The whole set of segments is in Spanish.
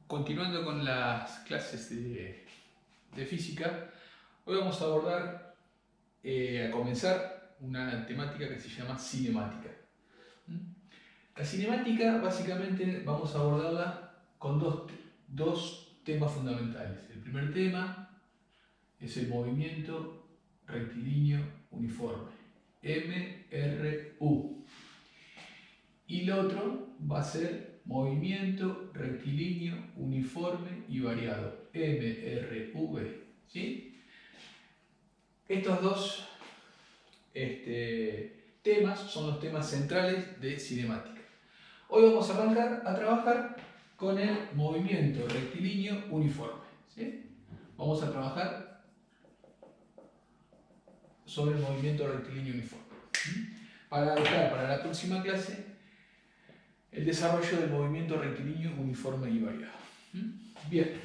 Continuando con las clases de física, hoy vamos a abordar, a comenzar una temática que se llama cinemática. La cinemática, básicamente, vamos a abordarla con dos temas fundamentales. El primer tema es el movimiento rectilíneo uniforme, MRU. Y el otro va a ser movimiento rectilíneo uniforme y variado, MRV. ¿Sí? Estos dos temas son los temas centrales de cinemática. Hoy vamos a arrancar a trabajar con el movimiento rectilíneo uniforme. ¿Sí? Vamos a trabajar sobre el movimiento rectilíneo uniforme. Para dejar para la próxima clase el desarrollo del movimiento rectilíneo uniforme y variado. Bien,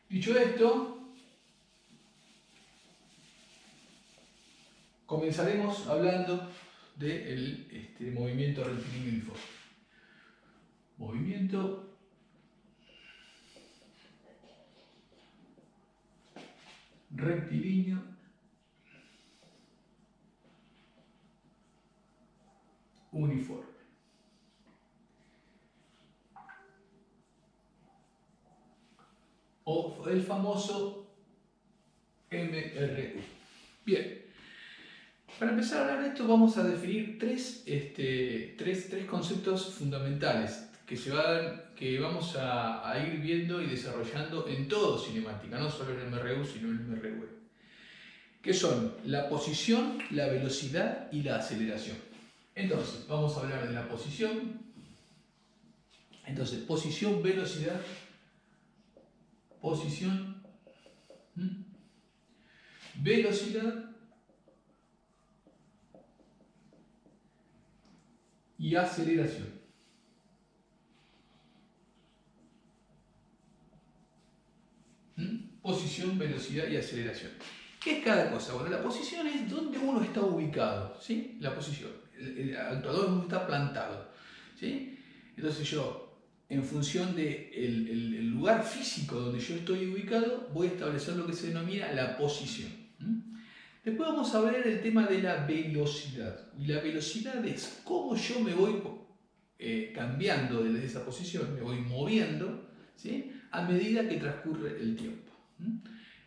dicho esto, comenzaremos hablando del movimiento rectilíneo uniforme. Movimiento rectilíneo uniforme. O el famoso MRU. Bien, para empezar a hablar de esto vamos a definir tres conceptos fundamentales que vamos a ir viendo y desarrollando en todo cinemática, no solo en el MRU, sino en el MRV, que son la posición, la velocidad y la aceleración. Entonces, vamos a hablar de la posición. Entonces, posición, velocidad, velocidad y aceleración. Posición, velocidad y aceleración. ¿Qué es cada cosa? Bueno, la posición es donde uno está ubicado, ¿sí? La posición. El actuador está plantado, ¿sí? Entonces yo, en función del lugar físico donde yo estoy ubicado, voy a establecer lo que se denomina la posición. Después vamos a ver el tema de la velocidad. Y la velocidad es cómo yo me voy cambiando desde esa posición, me voy moviendo, ¿sí? A medida que transcurre el tiempo.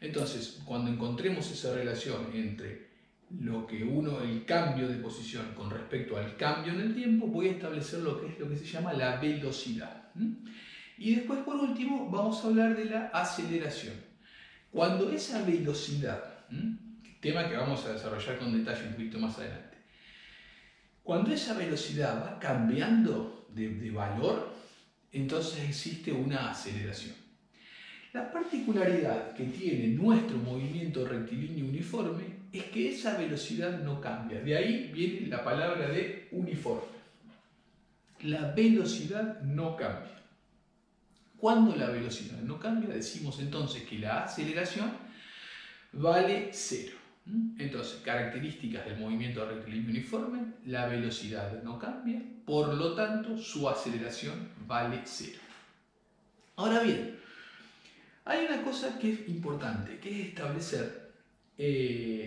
Entonces, cuando encontremos esa relación entre el cambio de posición con respecto al cambio en el tiempo, voy a establecer lo que se llama la velocidad. Y después, por último, vamos a hablar de la aceleración. Cuando esa velocidad, tema que vamos a desarrollar con detalle un poquito más adelante, cuando esa velocidad va cambiando de valor, entonces existe una aceleración. La particularidad que tiene nuestro movimiento rectilíneo uniforme es que esa velocidad no cambia. De ahí viene la palabra de uniforme. La velocidad no cambia. Cuando la velocidad no cambia, decimos entonces que la aceleración vale 0. Entonces, características del movimiento rectilíneo uniforme: la velocidad no cambia, por lo tanto su aceleración vale 0. Ahora bien, hay una cosa que es importante, que es establecer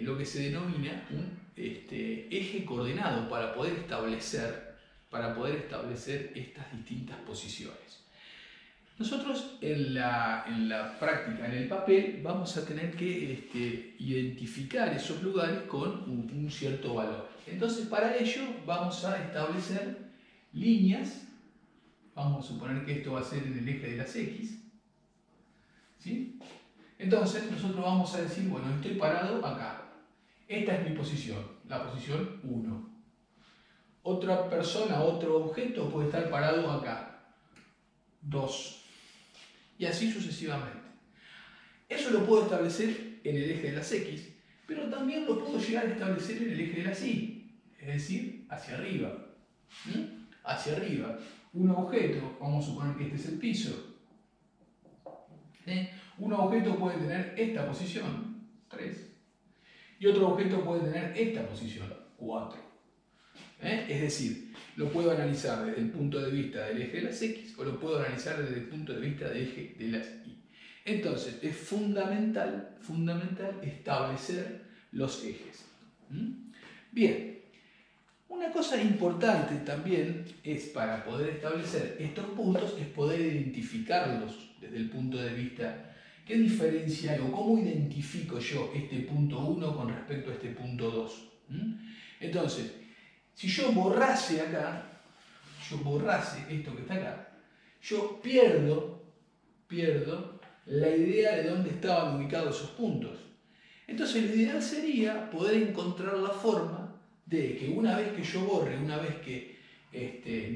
lo que se denomina un eje coordenado para poder establecer estas distintas posiciones. Nosotros en la práctica, en el papel, vamos a tener que identificar esos lugares con un cierto valor. Entonces, para ello vamos a establecer líneas. Vamos a suponer que esto va a ser en el eje de las X. ¿Sí? Entonces nosotros vamos a decir, bueno, estoy parado acá. Esta es mi posición, la posición 1. Otra persona, otro objeto puede estar parado acá. 2. Y así sucesivamente. Eso lo puedo establecer en el eje de las X, pero también lo puedo llegar a establecer en el eje de las Y, es decir, hacia arriba. Hacia arriba. Un objeto, vamos a suponer que este es el piso. Un objeto puede tener esta posición, 3, y otro objeto puede tener esta posición, 4. Es decir, lo puedo analizar desde el punto de vista del eje de las X o lo puedo analizar desde el punto de vista del eje de las Y. Entonces, es fundamental establecer los ejes. Bien, una cosa importante también es para poder establecer estos puntos, es poder identificarlos desde el punto de vista, ¿qué diferencia hay o cómo identifico yo este punto 1 con respecto a este punto 2? Entonces, si yo borrase acá, esto que está acá, yo pierdo la idea de dónde estaban ubicados esos puntos. Entonces lo ideal sería poder encontrar la forma de que una vez que yo borre, una vez que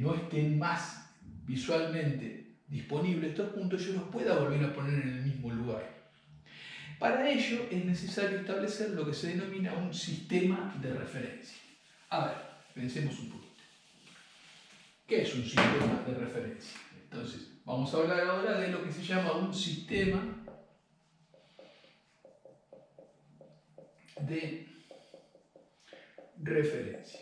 no estén más visualmente disponibles estos puntos, yo los pueda volver a poner en el mismo lugar. Para ello es necesario establecer lo que se denomina un sistema de referencia. A ver, pensemos un poquito. ¿Qué es un sistema de referencia? Entonces, vamos a hablar ahora de lo que se llama un sistema de referencia.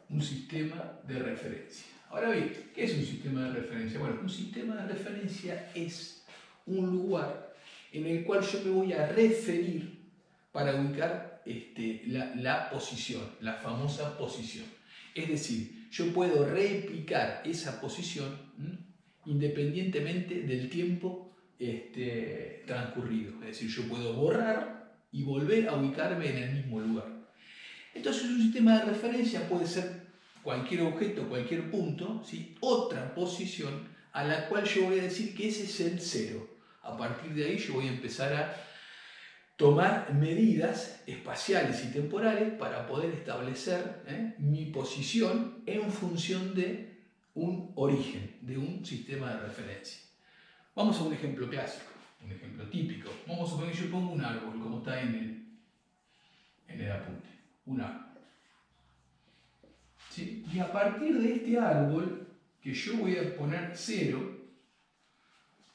Un sistema de referencia. Ahora bien, ¿qué es un sistema de referencia? Bueno, un sistema de referencia es un lugar en el cual yo me voy a referir para ubicar la posición, la famosa posición. Es decir, yo puedo replicar esa posición independientemente del tiempo transcurrido. Es decir, yo puedo borrar y volver a ubicarme en el mismo lugar. Entonces un sistema de referencia puede ser cualquier objeto, cualquier punto, ¿sí? Otra posición a la cual yo voy a decir que ese es el cero. A partir de ahí yo voy a empezar a tomar medidas espaciales y temporales para poder establecer mi posición en función de un origen, de un sistema de referencia. Vamos a un ejemplo clásico, un ejemplo típico. Vamos a suponer que yo pongo un árbol, como está en el apunte. Un árbol. ¿Sí? Y a partir de este árbol, que yo voy a poner 0,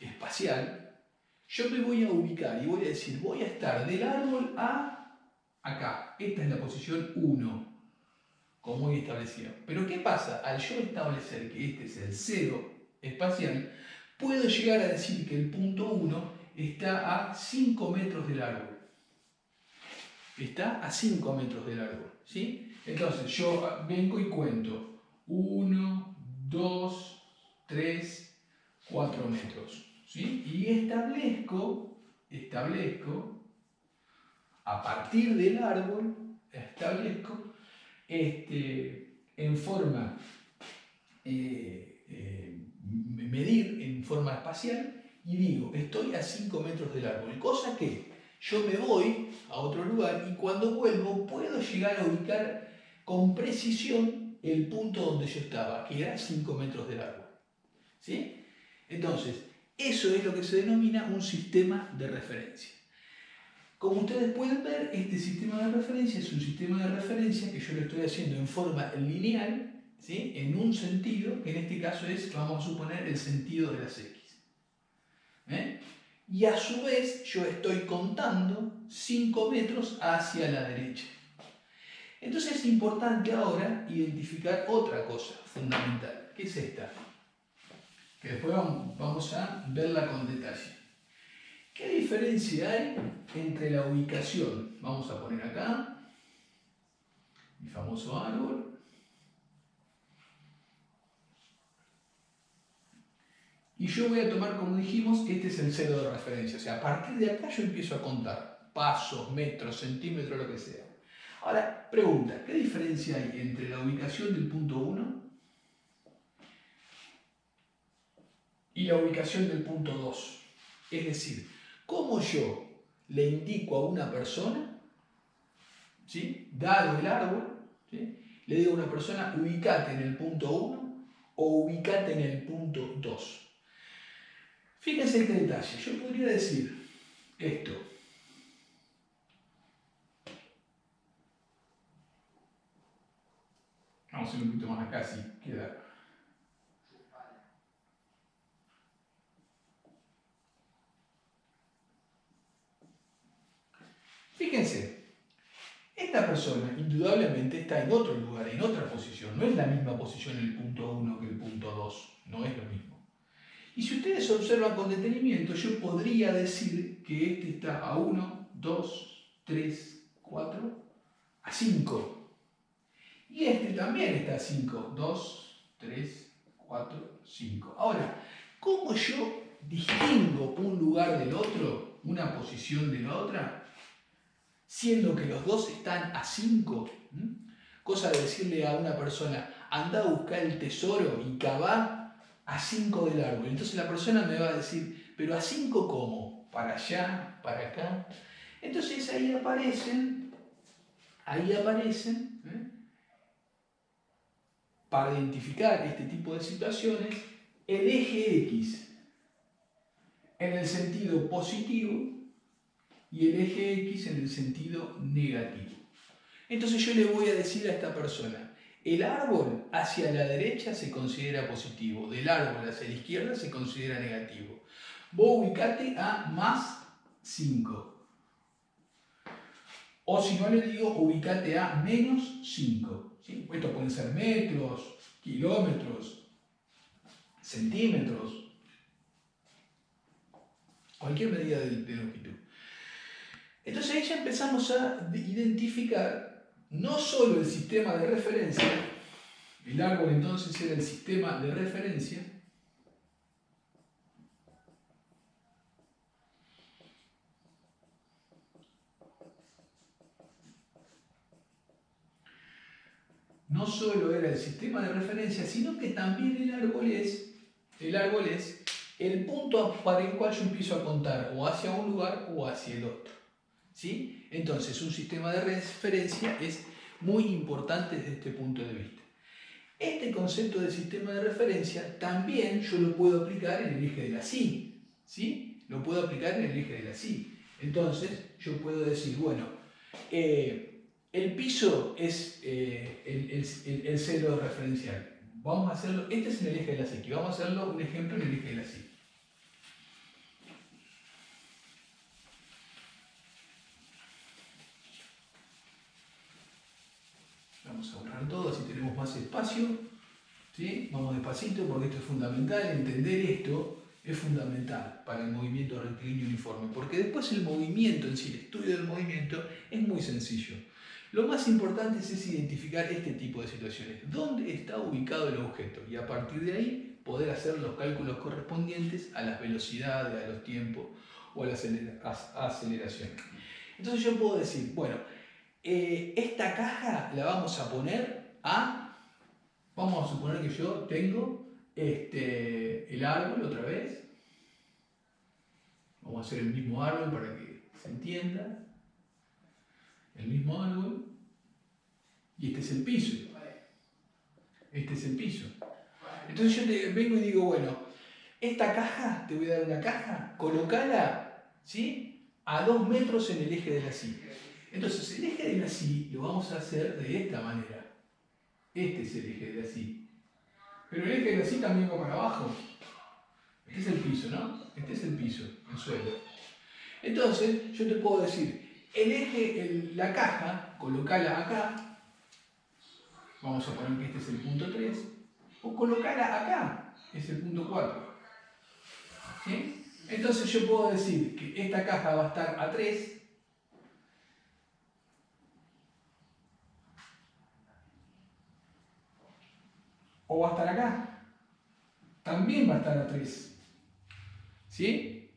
espacial, yo me voy a ubicar y voy a decir, voy a estar del árbol a acá. Esta es la posición 1, como hoy establecía. Pero ¿qué pasa? Al yo establecer que este es el 0 espacial, puedo llegar a decir que el punto 1 está a 5 metros del árbol. Está a 5 metros del árbol, ¿sí? Entonces yo vengo y cuento 1, 2, 3, 4 metros, ¿sí? Y establezco a partir del árbol, en forma, medir en forma espacial y digo, estoy a 5 metros del árbol, cosa que yo me voy a otro lugar y cuando vuelvo puedo llegar a ubicar con precisión el punto donde yo estaba, que era 5 metros del árbol. ¿Sí? Entonces, eso es lo que se denomina un sistema de referencia. Como ustedes pueden ver, este sistema de referencia es un sistema de referencia que yo lo estoy haciendo en forma lineal, ¿sí? En un sentido, que en este caso es, vamos a suponer, el sentido de las X. Y a su vez yo estoy contando 5 metros hacia la derecha. Entonces es importante ahora identificar otra cosa fundamental, que es esta, que después vamos a verla con detalle. ¿Qué diferencia hay entre la ubicación? Vamos a poner acá mi famoso árbol. Y yo voy a tomar, como dijimos, este es el cero de referencia. O sea, a partir de acá yo empiezo a contar pasos, metros, centímetros, lo que sea. Ahora, pregunta, ¿qué diferencia hay entre la ubicación del punto 1 y la ubicación del punto 2? Es decir, ¿cómo yo le indico a una persona, ¿sí? Dado el árbol, ¿sí? Le digo a una persona, ubicate en el punto 1 o ubicate en el punto 2? Fíjense este detalle, yo podría decir esto. Vamos a ir un poquito más acá, si queda. Fíjense, esta persona indudablemente está en otro lugar, en otra posición. No es la misma posición el punto 1 que el punto 2. No es lo mismo. Y si ustedes observan con detenimiento, yo podría decir que este está a 1, 2, 3, 4, a 5. Y este también está a 5. 2, 3, 4, 5. Ahora, ¿cómo yo distingo un lugar del otro, una posición de la otra, siendo que los dos están a 5? Cosa de decirle a una persona, anda a buscar el tesoro y cavá a 5 del árbol. Entonces la persona me va a decir, pero a 5 ¿cómo? ¿Para allá? ¿Para acá? Entonces ahí aparecen, para identificar este tipo de situaciones, el eje X en el sentido positivo y el eje X en el sentido negativo. Entonces yo le voy a decir a esta persona, el árbol hacia la derecha se considera positivo, del árbol hacia la izquierda se considera negativo. Vos ubicate a más 5. O si no le digo, ubicate a menos 5. ¿Sí? Esto pueden ser metros, kilómetros, centímetros, cualquier medida de longitud. Entonces ahí ya empezamos a identificar no solo el sistema de referencia, el árbol entonces era el sistema de referencia, no solo era el sistema de referencia, sino que también el árbol es el punto para el cual yo empiezo a contar o hacia un lugar o hacia el otro. ¿Sí? Entonces un sistema de referencia es muy importante desde este punto de vista. Este concepto de sistema de referencia también yo lo puedo aplicar en el eje de la Y. ¿Sí? Lo puedo aplicar en el eje de la Y. Entonces yo puedo decir, bueno, el piso es el cero referencial. Vamos a hacerlo, este es en el eje de la Y, vamos a hacerlo un ejemplo en el eje de la Y. Vamos a borrar todo, así tenemos más espacio. ¿Sí? Vamos despacito porque esto es fundamental, entender esto es fundamental para el movimiento rectilíneo uniforme, porque después el movimiento en sí, el estudio del movimiento es muy sencillo. Lo más importante es identificar este tipo de situaciones, dónde está ubicado el objeto y a partir de ahí poder hacer los cálculos correspondientes a las velocidades, a los tiempos o a la aceleración. Entonces yo puedo decir, bueno, esta caja la vamos a poner vamos a suponer que yo tengo el árbol otra vez. Vamos a hacer el mismo árbol para que se entienda. El mismo árbol. Y este es el piso. Este es el piso. Entonces yo te vengo y digo, bueno, esta caja, te voy a dar una caja, colocala, ¿sí?, a 2 metros en el eje de la Y. Entonces el eje de la Y lo vamos a hacer de esta manera. Este es el eje de la Y. Pero el eje de la Y también va para abajo. Este es el piso, ¿no? Este es el piso, el suelo. Entonces, yo te puedo decir, el eje, la caja, colocala acá. Vamos a poner que este es el punto 3. O colocala acá, es el punto 4. ¿Sí? Entonces yo puedo decir que esta caja va a estar a 3. O va a estar acá. También va a estar a 3. ¿Sí?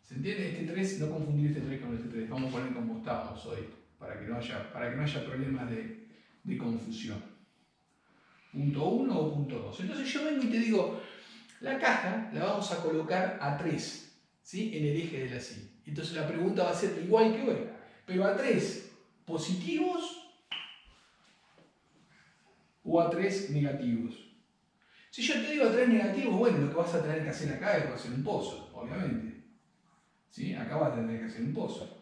¿Se entiende? Este 3, no confundir este 3 con este 3. Vamos a poner como estábamos hoy, para que no haya problemas de confusión. Punto 1 o punto 2. Entonces yo vengo y te digo, la caja la vamos a colocar a 3, ¿sí?, en el eje de la Y. Entonces la pregunta va a ser igual que hoy, pero a 3 positivos o a 3 negativos. Si yo te digo a 3 negativos, bueno, lo que vas a tener que hacer acá es hacer un pozo, obviamente. ¿Sí? Acá vas a tener que hacer un pozo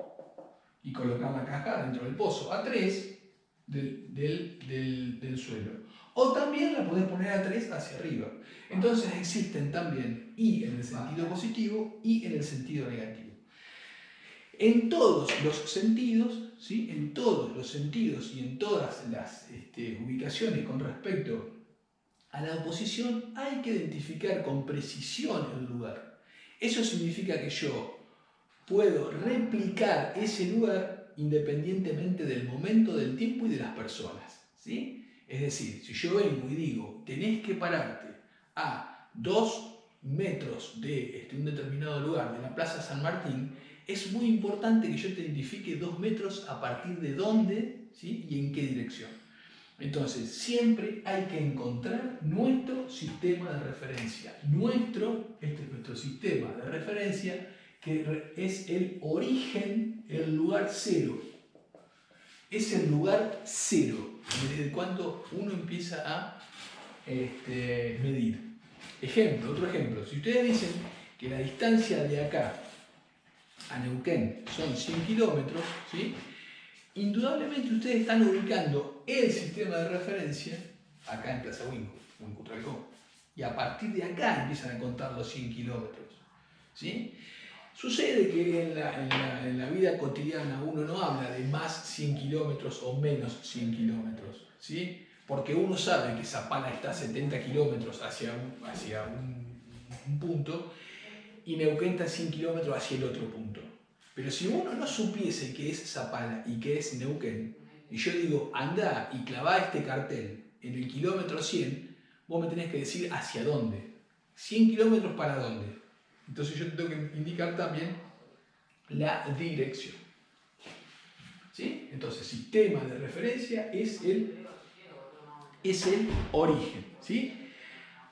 y colocar la caja dentro del pozo, a 3 del suelo. O también la podés poner a 3 hacia arriba. Entonces existen también Y en el sentido positivo y en el sentido negativo. en todos los sentidos, ¿sí? En todos los sentidos y en todas las ubicaciones con respecto a la oposición hay que identificar con precisión el lugar. Eso significa que yo puedo replicar ese lugar independientemente del momento, del tiempo y de las personas, ¿sí? Es decir, si yo vengo y digo, tenés que pararte a 2 metros de un determinado lugar, de la Plaza San Martín, es muy importante que yo te identifique 2 metros a partir de dónde, ¿sí? Y en qué dirección. Entonces, siempre hay que encontrar nuestro sistema de referencia. Este es nuestro sistema de referencia, que es el origen, el lugar cero. Es el lugar cero, desde cuando uno empieza a medir. Otro ejemplo. Si ustedes dicen que la distancia de acá a Neuquén son 100 kilómetros, ¿sí? Indudablemente ustedes están ubicando el sistema de referencia acá en Plaza Huinco, o en Cutralcó. Y a partir de acá empiezan a contar los 100 kilómetros, ¿sí? Sucede que en la vida cotidiana uno no habla de más 100 kilómetros o menos 100 kilómetros, ¿sí? Porque uno sabe que Zapala está a 70 kilómetros hacia un punto y Neuquén está a 100 kilómetros hacia el otro punto. Pero si uno no supiese que es Zapala y que es Neuquén, y yo digo, anda y clavá este cartel en el kilómetro 100, vos me tenés que decir hacia dónde. 100 kilómetros para dónde. Entonces yo tengo que indicar también la dirección. ¿Sí? Entonces, sistema de referencia es el origen. ¿Sí?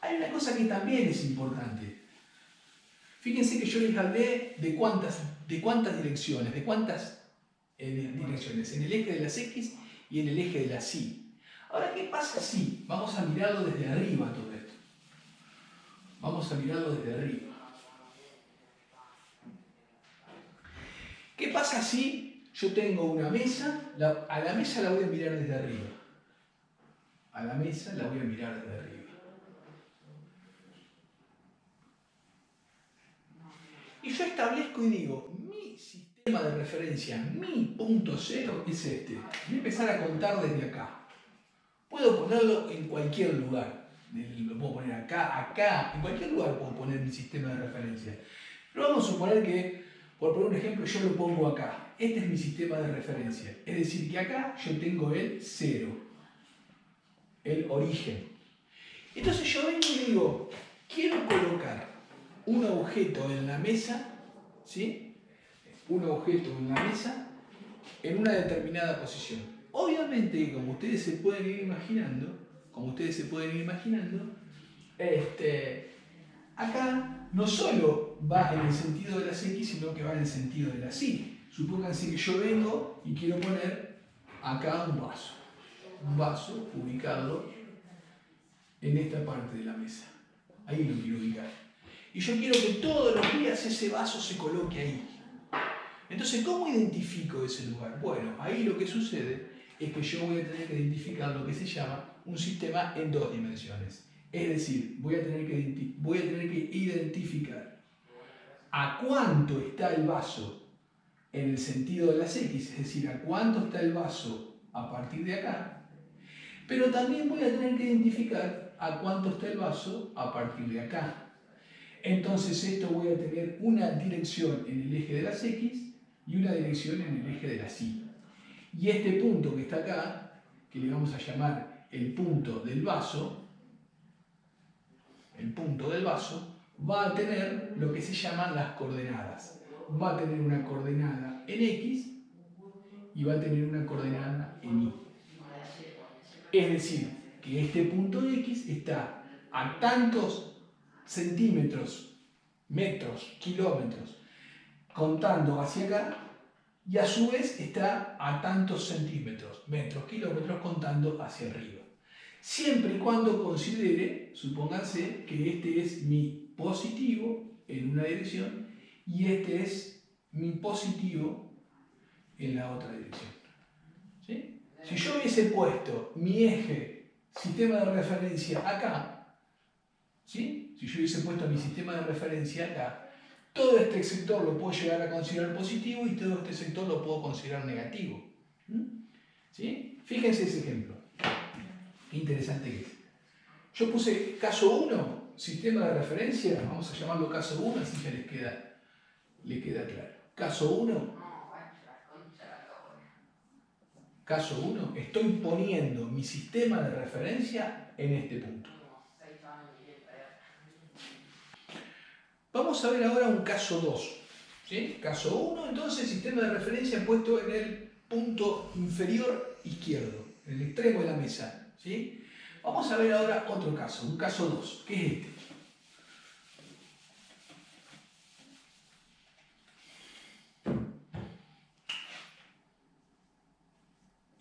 Hay una cosa que también es importante. Fíjense que yo les hablé de cuántas direcciones, direcciones, en el eje de las X y en el eje de las Y. Ahora, ¿qué pasa si vamos a mirarlo desde arriba todo esto? Vamos a mirarlo desde arriba. ¿Qué pasa si yo tengo una mesa? A la mesa la voy a mirar desde arriba. A la mesa la voy a mirar desde arriba. Y yo establezco y digo, mi sistema de referencia, mi punto cero es este. Voy a empezar a contar desde acá. Puedo ponerlo en cualquier lugar. Lo puedo poner acá, en cualquier lugar puedo poner mi sistema de referencia. Pero vamos a suponer que, por poner un ejemplo, yo lo pongo acá. Este es mi sistema de referencia. Es decir, que acá yo tengo el cero, el origen. Entonces yo vengo y digo, quiero colocar un objeto en la mesa, ¿sí? Un objeto en la mesa en una determinada posición. Obviamente, como ustedes se pueden ir imaginando, acá no solo va en el sentido de las X, sino que va en el sentido de las Y. Supónganse que yo vengo y quiero poner acá un vaso ubicado en esta parte de la mesa. Ahí lo quiero ubicar. Y yo quiero que todos los días ese vaso se coloque ahí. Entonces, ¿cómo identifico ese lugar? Bueno, ahí lo que sucede es que yo voy a tener que identificar lo que se llama un sistema en 2 dimensiones. Es decir, voy a tener que identificar a cuánto está el vaso en el sentido de las X, es decir, a cuánto está el vaso a partir de acá, pero también voy a tener que identificar a cuánto está el vaso a partir de acá. Entonces esto voy a tener una dirección en el eje de las X y una dirección en el eje de las Y. Y este punto que está acá, que le vamos a llamar el punto del vaso, va a tener lo que se llaman las coordenadas. Va a tener una coordenada en X y va a tener una coordenada en Y. Es decir, que este punto X está a tantos centímetros, metros, kilómetros, contando hacia acá, y a su vez está a tantos centímetros, metros, kilómetros, contando hacia arriba. Siempre y cuando considere, supónganse que este es mi positivo en una dirección y este es mi positivo en la otra dirección. ¿Sí? Si yo hubiese puesto mi eje, sistema de referencia acá, ¿sí? Si yo hubiese puesto mi sistema de referencia acá, todo este sector lo puedo llegar a considerar positivo y todo este sector lo puedo considerar negativo. ¿Sí? Fíjense ese ejemplo. Qué interesante que es. Yo puse caso 1, sistema de referencia, vamos a llamarlo caso 1, así ya le queda claro. Caso 1, estoy poniendo mi sistema de referencia en este punto. Vamos a ver ahora un caso 2. ¿Sí? Caso 1, entonces sistema de referencia puesto en el punto inferior izquierdo, en el extremo de la mesa. ¿Sí? Vamos a ver ahora otro caso, un caso 2, que es este.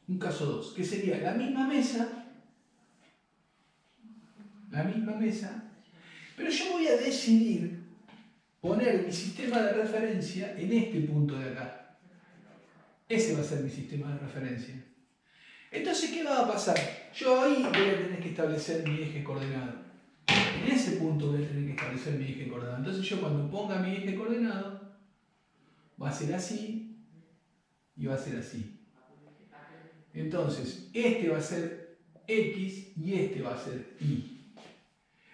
Un caso 2, que sería la misma mesa, pero yo voy a decidir poner mi sistema de referencia en este punto de acá. Ese va a ser mi sistema de referencia. Entonces, ¿qué va a pasar? Yo ahí voy a tener que establecer mi eje coordenado. En ese punto voy a tener que establecer mi eje coordenado. Entonces yo cuando ponga mi eje coordenado, va a ser así y va a ser así. Entonces, este va a ser X y este va a ser Y.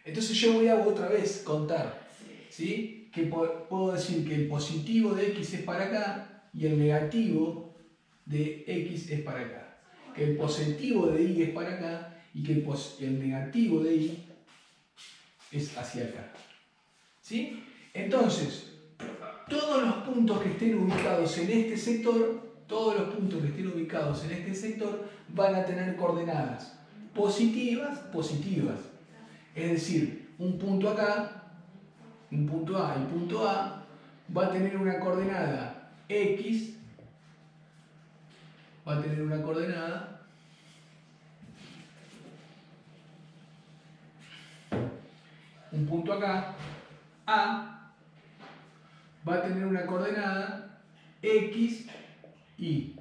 Entonces yo voy a otra vez contar, ¿sí? Que puedo decir que el positivo de X es para acá y el negativo de X es para acá. Que el positivo de Y es para acá y que el negativo de Y es hacia acá. ¿Sí? Entonces, todos los puntos que estén ubicados en este sector, van a tener coordenadas positivas. Es decir, un punto acá, un punto A, el punto A va a tener una coordenada X, va a tener una coordenada un punto acá, A, va a tener una coordenada X, Y.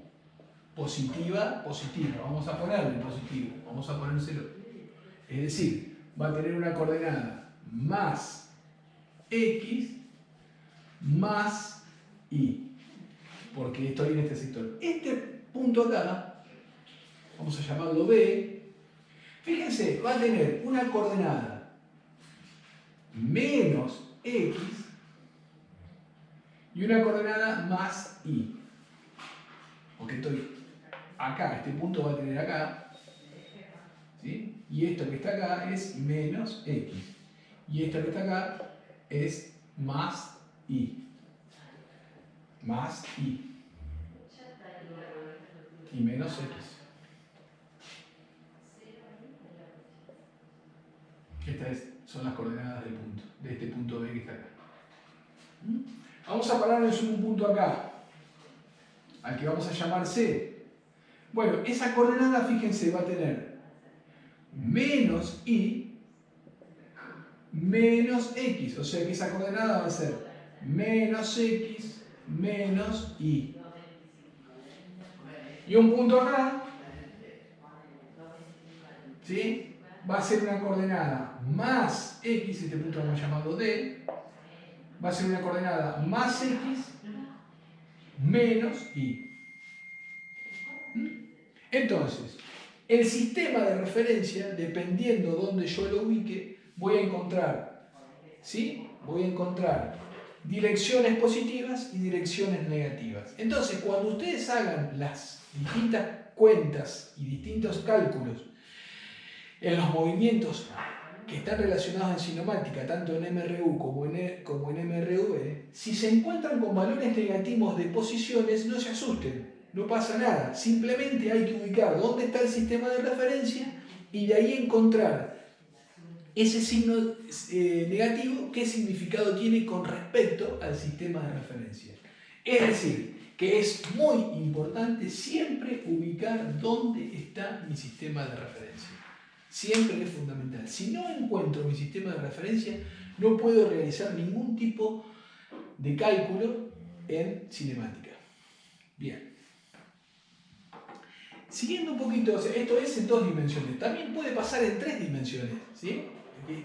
Positiva. Vamos a ponerle positivo, vamos a ponérselo. Es decir, va a tener una coordenada más X más Y. Porque estoy en este sector. Este punto acá, vamos a llamarlo B, fíjense, va a tener una coordenada menos X y una coordenada más Y. Porque estoy acá, este punto va a tener acá, ¿sí? Y esto que está acá es menos X. Y esto que está acá es más Y. Más Y. Y menos X. Estas son las coordenadas del punto, de este punto B que está acá. Vamos a pararnos en un punto acá, al que vamos a llamar C. Bueno, esa coordenada, fíjense, va a tener menos Y menos X. O sea que esa coordenada va a ser menos X menos Y. Y un punto acá, ¿sí? Va a ser una coordenada más X, este punto vamos a llamarlo D, va a ser una coordenada más X menos Y. Entonces, el sistema de referencia, dependiendo de dónde yo lo ubique, voy a encontrar, ¿sí? Voy a encontrar direcciones positivas y direcciones negativas. Entonces, cuando ustedes hagan las distintas cuentas y distintos cálculos en los movimientos que están relacionados en cinemática, tanto en MRU como en MRV, si se encuentran con valores negativos de posiciones, no se asusten, no pasa nada. Simplemente hay que ubicar dónde está el sistema de referencia y de ahí encontrar ese signo negativo, qué significado tiene con respecto al sistema de referencia. Es decir, que es muy importante siempre ubicar dónde está mi sistema de referencia. Siempre es fundamental. Si no encuentro mi sistema de referencia, no puedo realizar ningún tipo de cálculo en cinemática. Bien. Siguiendo un poquito, esto es en 2 dimensiones. También puede pasar en 3 dimensiones, ¿sí?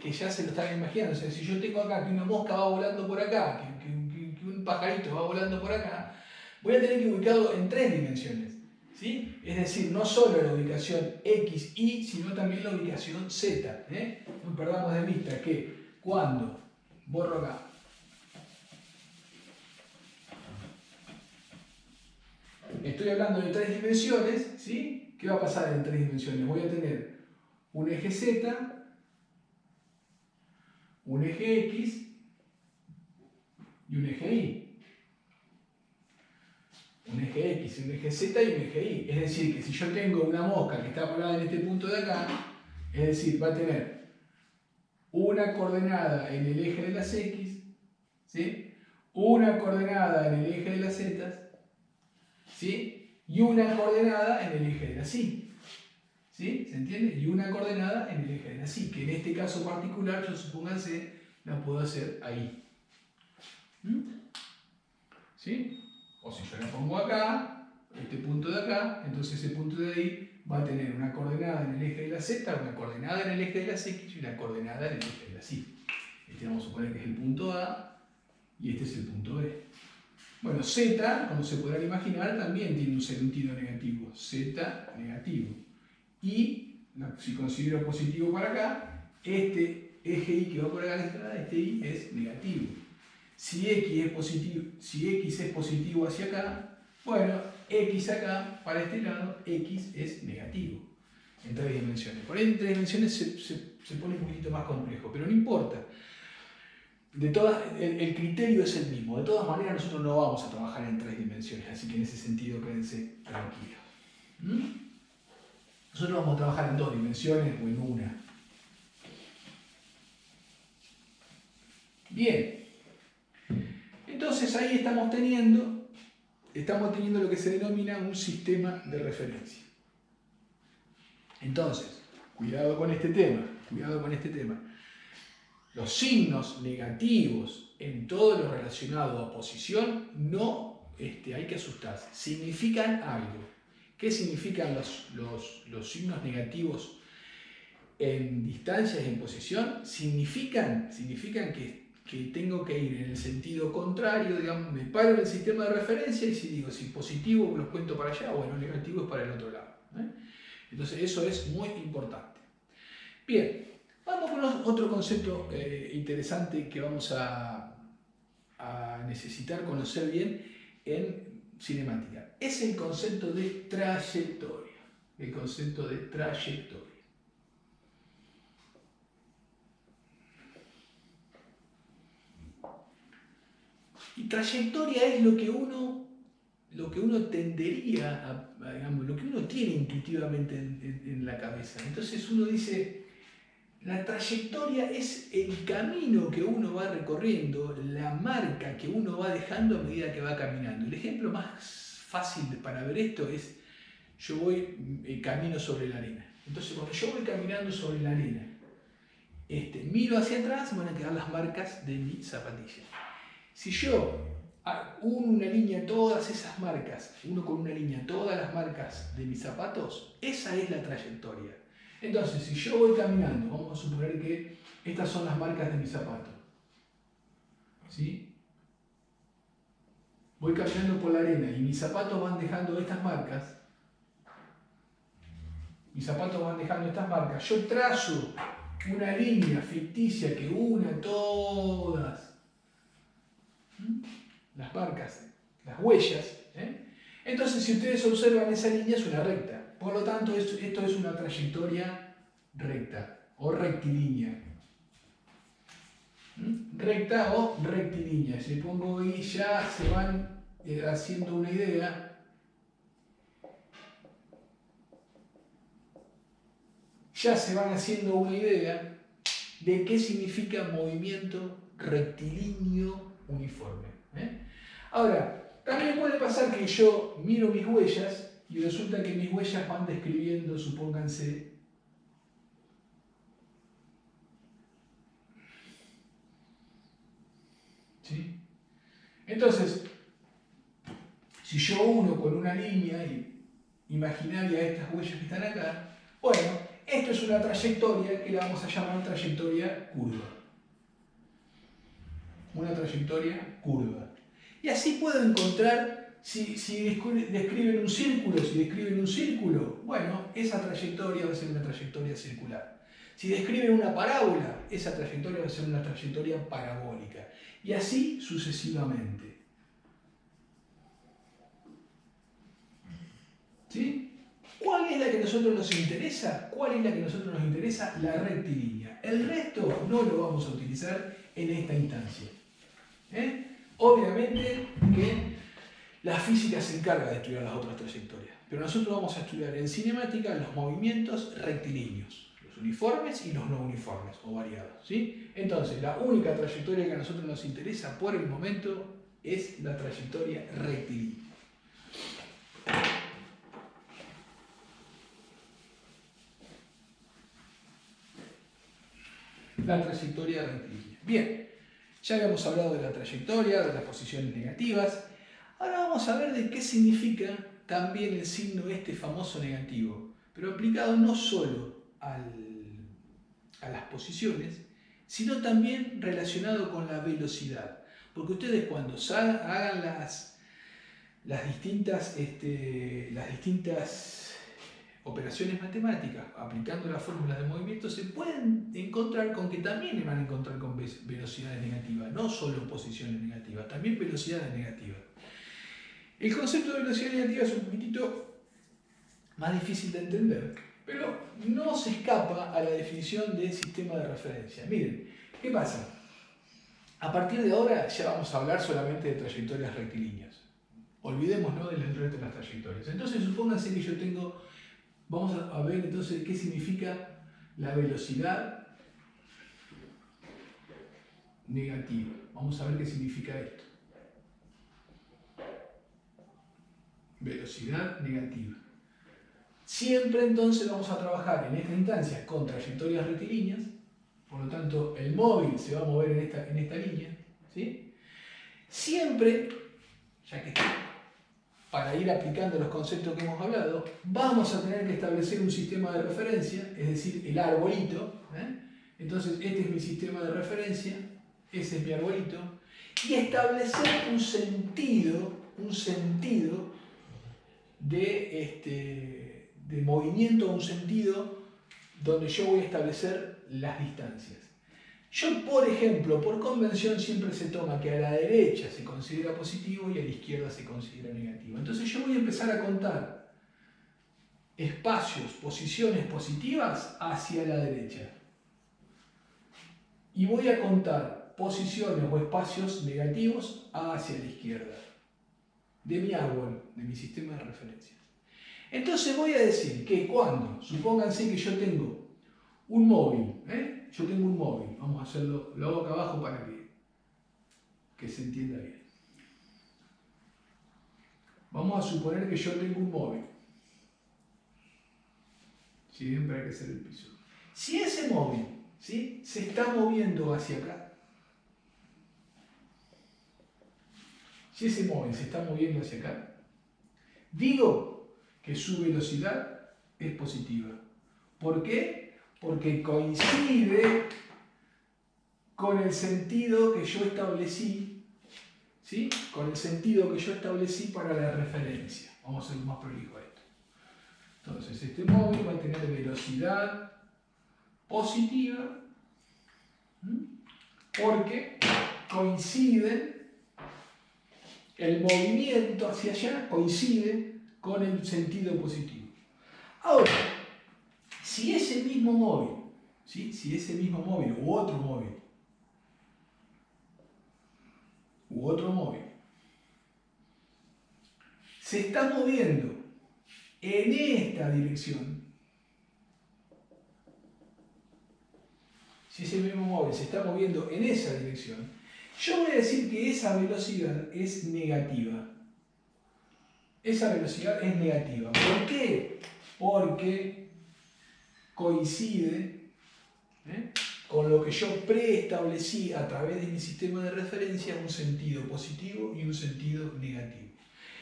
Que ya se lo están imaginando. O sea, si yo tengo acá que una mosca va volando por acá, que un pajarito va volando por acá, voy a tener que ubicarlo en 3 dimensiones. ¿Sí? Es decir, no solo la ubicación X, Y, sino también la ubicación Z. No perdamos de vista que cuando borro acá, estoy hablando de 3 dimensiones, ¿sí? ¿Qué va a pasar en 3 dimensiones? Voy a tener un eje Z, un eje X y un eje Y. Un eje X, un eje Z y un eje Y. Es decir, que si yo tengo una mosca que está parada en este punto de acá, es decir, va a tener una coordenada en el eje de las X, ¿sí? Una coordenada en el eje de las Z, ¿sí? Y una coordenada en el eje de las Y. ¿Sí? ¿Se entiende? Y una coordenada en el eje de las Y, que en este caso particular, yo supónganse, la puedo hacer ahí. ¿Sí? O si yo la pongo acá, este punto de acá, entonces ese punto de ahí va a tener una coordenada en el eje de la Z, una coordenada en el eje de las X y una coordenada en el eje de las Y. Este vamos a suponer que es el punto A y este es el punto B. Bueno, Z, como se podrán imaginar, también tiene un sentido negativo. Z negativo. Y, si considero positivo para acá, este eje Y que va por acá, este Y es negativo. Si X es positivo hacia acá, bueno, X acá, para este lado, X es negativo. En 3 dimensiones. Por ahí en 3 dimensiones se pone un poquito más complejo, pero no importa. El criterio es el mismo. De todas maneras, nosotros no vamos a trabajar en 3 dimensiones, así que en ese sentido quédense tranquilos. Nosotros vamos a trabajar en 2 dimensiones o en una. Bien. Entonces ahí estamos teniendo lo que se denomina un sistema de referencia. Entonces, cuidado con este tema. Los signos negativos en todo lo relacionado a posición no hay que asustarse. Significan algo. ¿Qué significan los signos negativos en distancias y en posición? Significan que tengo que ir en el sentido contrario, digamos, me paro en el sistema de referencia y si digo, si positivo los cuento para allá, bueno, negativo es para el otro lado. Entonces eso es muy importante. Bien, vamos con otro concepto interesante que vamos a necesitar conocer bien en cinemática. Es el concepto de trayectoria. El concepto de trayectoria. Y trayectoria es lo que uno tendería a, digamos, lo que uno tiene intuitivamente en la cabeza. Entonces uno dice, la trayectoria es el camino que uno va recorriendo, la marca que uno va dejando a medida que va caminando. El ejemplo más fácil para ver esto es, yo voy camino sobre la arena. Entonces cuando yo voy caminando sobre la arena, miro hacia atrás, van a quedar las marcas de mi zapatilla. Si yo uno una línea todas esas marcas, uno con una línea todas las marcas de mis zapatos, esa es la trayectoria. Entonces, si yo voy caminando, vamos a suponer que estas son las marcas de mi zapato. ¿Sí? Voy caminando por la arena y mis zapatos van dejando estas marcas. Yo trazo una línea ficticia que una todas las marcas, las huellas. Entonces, si ustedes observan, esa línea es una recta. Por lo tanto, esto es una trayectoria recta o rectilínea. Recta o rectilínea. Si le pongo y ya se van haciendo una idea. De qué significa movimiento rectilíneo uniforme. Ahora, también puede pasar que yo miro mis huellas y resulta que mis huellas van describiendo, supónganse, ¿sí? Entonces, si yo uno con una línea imaginaria estas huellas que están acá, bueno, esto es una trayectoria que la vamos a llamar trayectoria curva. Una trayectoria curva. Y así puedo encontrar, si describen un círculo, bueno, esa trayectoria va a ser una trayectoria circular. Si describen una parábola, esa trayectoria va a ser una trayectoria parabólica. Y así sucesivamente. ¿Sí? ¿Cuál es la que a nosotros nos interesa? ¿Cuál es la que a nosotros nos interesa? La rectilínea. El resto no lo vamos a utilizar en esta instancia. Obviamente que la física se encarga de estudiar las otras trayectorias, pero nosotros vamos a estudiar en cinemática los movimientos rectilíneos, los uniformes y los no uniformes o variados. ¿Sí? Entonces, la única trayectoria que a nosotros nos interesa por el momento es la trayectoria rectilínea. La trayectoria rectilínea. Bien, ya habíamos hablado de la trayectoria, de las posiciones negativas. Ahora vamos a ver de qué significa también el signo este famoso negativo, pero aplicado no solo a las posiciones, sino también relacionado con la velocidad. Porque ustedes cuando hagan las distintas operaciones matemáticas, aplicando las fórmulas de movimiento, se pueden encontrar con que también van a encontrar con velocidades negativas, no solo posiciones negativas, también velocidades negativas. El concepto de velocidad negativa es un poquitito más difícil de entender, pero no se escapa a la definición de sistema de referencia. Miren, ¿qué pasa? A partir de ahora ya vamos a hablar solamente de trayectorias rectilíneas. Olvidémonos del resto de las trayectorias. Entonces, supónganse que yo tengo... Vamos a ver entonces qué significa la velocidad negativa. Vamos a ver qué significa esto. Velocidad negativa. Siempre entonces vamos a trabajar en esta instancia con trayectorias rectilíneas, por lo tanto el móvil se va a mover en esta línea, ¿sí? Siempre, ya que para ir aplicando los conceptos que hemos hablado, vamos a tener que establecer un sistema de referencia, es decir, el arbolito. Entonces, este es mi sistema de referencia, ese es mi arbolito, y establecer un sentido de movimiento, un sentido donde yo voy a establecer las distancias. Yo, por ejemplo, por convención siempre se toma que a la derecha se considera positivo y a la izquierda se considera negativo. Entonces yo voy a empezar a contar espacios, posiciones positivas hacia la derecha. Y voy a contar posiciones o espacios negativos hacia la izquierda. De mi árbol, de mi sistema de referencia. Entonces voy a decir que cuando, supónganse que yo tengo un móvil, yo tengo un móvil, vamos a hacerlo, lo hago acá abajo para que se entienda bien. Vamos a suponer que yo tengo un móvil. Siempre hay que ser el piso. Si ese móvil, ¿sí?, se está moviendo hacia acá, si ese móvil se está moviendo hacia acá, digo que su velocidad es positiva. ¿Por qué? Porque coincide con el sentido que yo establecí, ¿sí?, con el sentido que yo establecí para la referencia. Vamos a ser más prolijo a esto. Entonces, este móvil va a tener velocidad positiva porque coinciden, el movimiento hacia allá coincide con el sentido positivo. Ahora, si ese mismo móvil, ¿sí?, si ese mismo móvil u otro móvil se está moviendo en esta dirección, si ese mismo móvil se está moviendo en esa dirección, yo voy a decir que esa velocidad es negativa. Esa velocidad es negativa. ¿Por qué? Porque coincide con lo que yo preestablecí a través de mi sistema de referencia, un sentido positivo y un sentido negativo.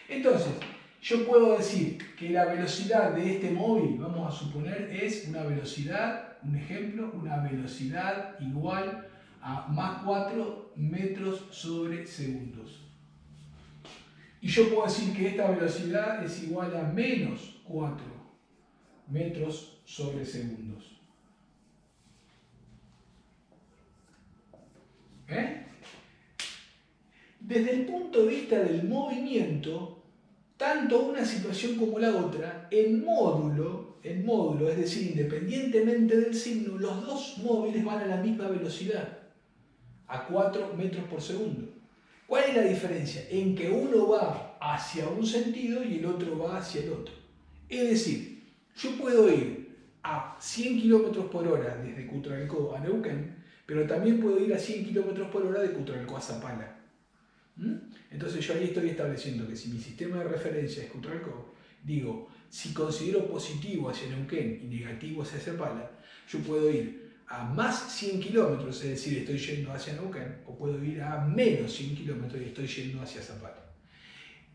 Entonces, yo puedo decir que la velocidad de este móvil, vamos a suponer, es una velocidad, un ejemplo, una velocidad igual a más 4 metros sobre segundos. Y yo puedo decir que esta velocidad es igual a menos 4 metros sobre segundos. Desde el punto de vista del movimiento, tanto una situación como la otra, el módulo, es decir, independientemente del signo, los dos móviles van a la misma velocidad, a 4 metros por segundo. ¿Cuál es la diferencia? En que uno va hacia un sentido y el otro va hacia el otro. Es decir, yo puedo ir a 100 km por hora desde Cutralcó a Neuquén, pero también puedo ir a 100 km por hora de Cutralcó a Zapala. Entonces yo ahí estoy estableciendo que si mi sistema de referencia es Cutralcó, digo, si considero positivo hacia Neuquén y negativo hacia Zapala, yo puedo ir a más 100 kilómetros, es decir, estoy yendo hacia Neuquén, o puedo ir a menos 100 kilómetros y estoy yendo hacia Zapala.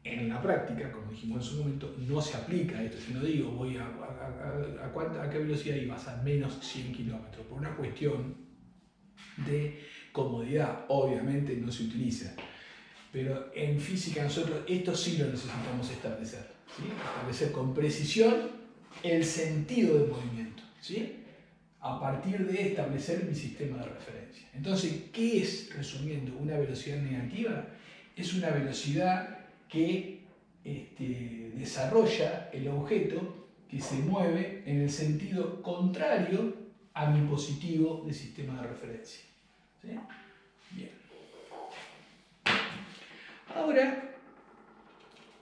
En la práctica, como dijimos en su momento, no se aplica esto. Si no digo, voy a qué velocidad ibas, a menos 100 kilómetros, por una cuestión de comodidad, obviamente no se utiliza. Pero en física nosotros esto sí lo necesitamos establecer, ¿sí? Establecer con precisión el sentido del movimiento, ¿sí? A partir de establecer mi sistema de referencia. Entonces, ¿qué es, resumiendo, una velocidad negativa? Es una velocidad que desarrolla el objeto que se mueve en el sentido contrario a mi positivo de sistema de referencia, ¿sí? Bien. Ahora,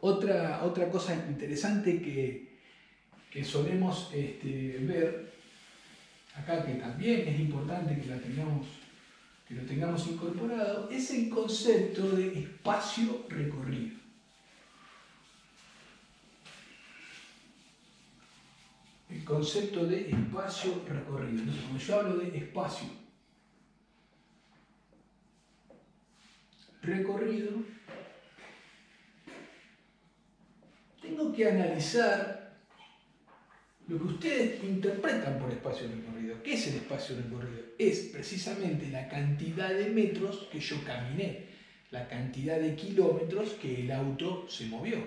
otra cosa interesante que solemos ver acá, que también es importante que lo tengamos incorporado, es el concepto de espacio recorrido. El concepto de espacio recorrido. Entonces, cuando yo hablo de espacio recorrido, tengo que analizar lo que ustedes interpretan por espacio recorrido. ¿Qué es el espacio recorrido? Es precisamente la cantidad de metros que yo caminé, la cantidad de kilómetros que el auto se movió.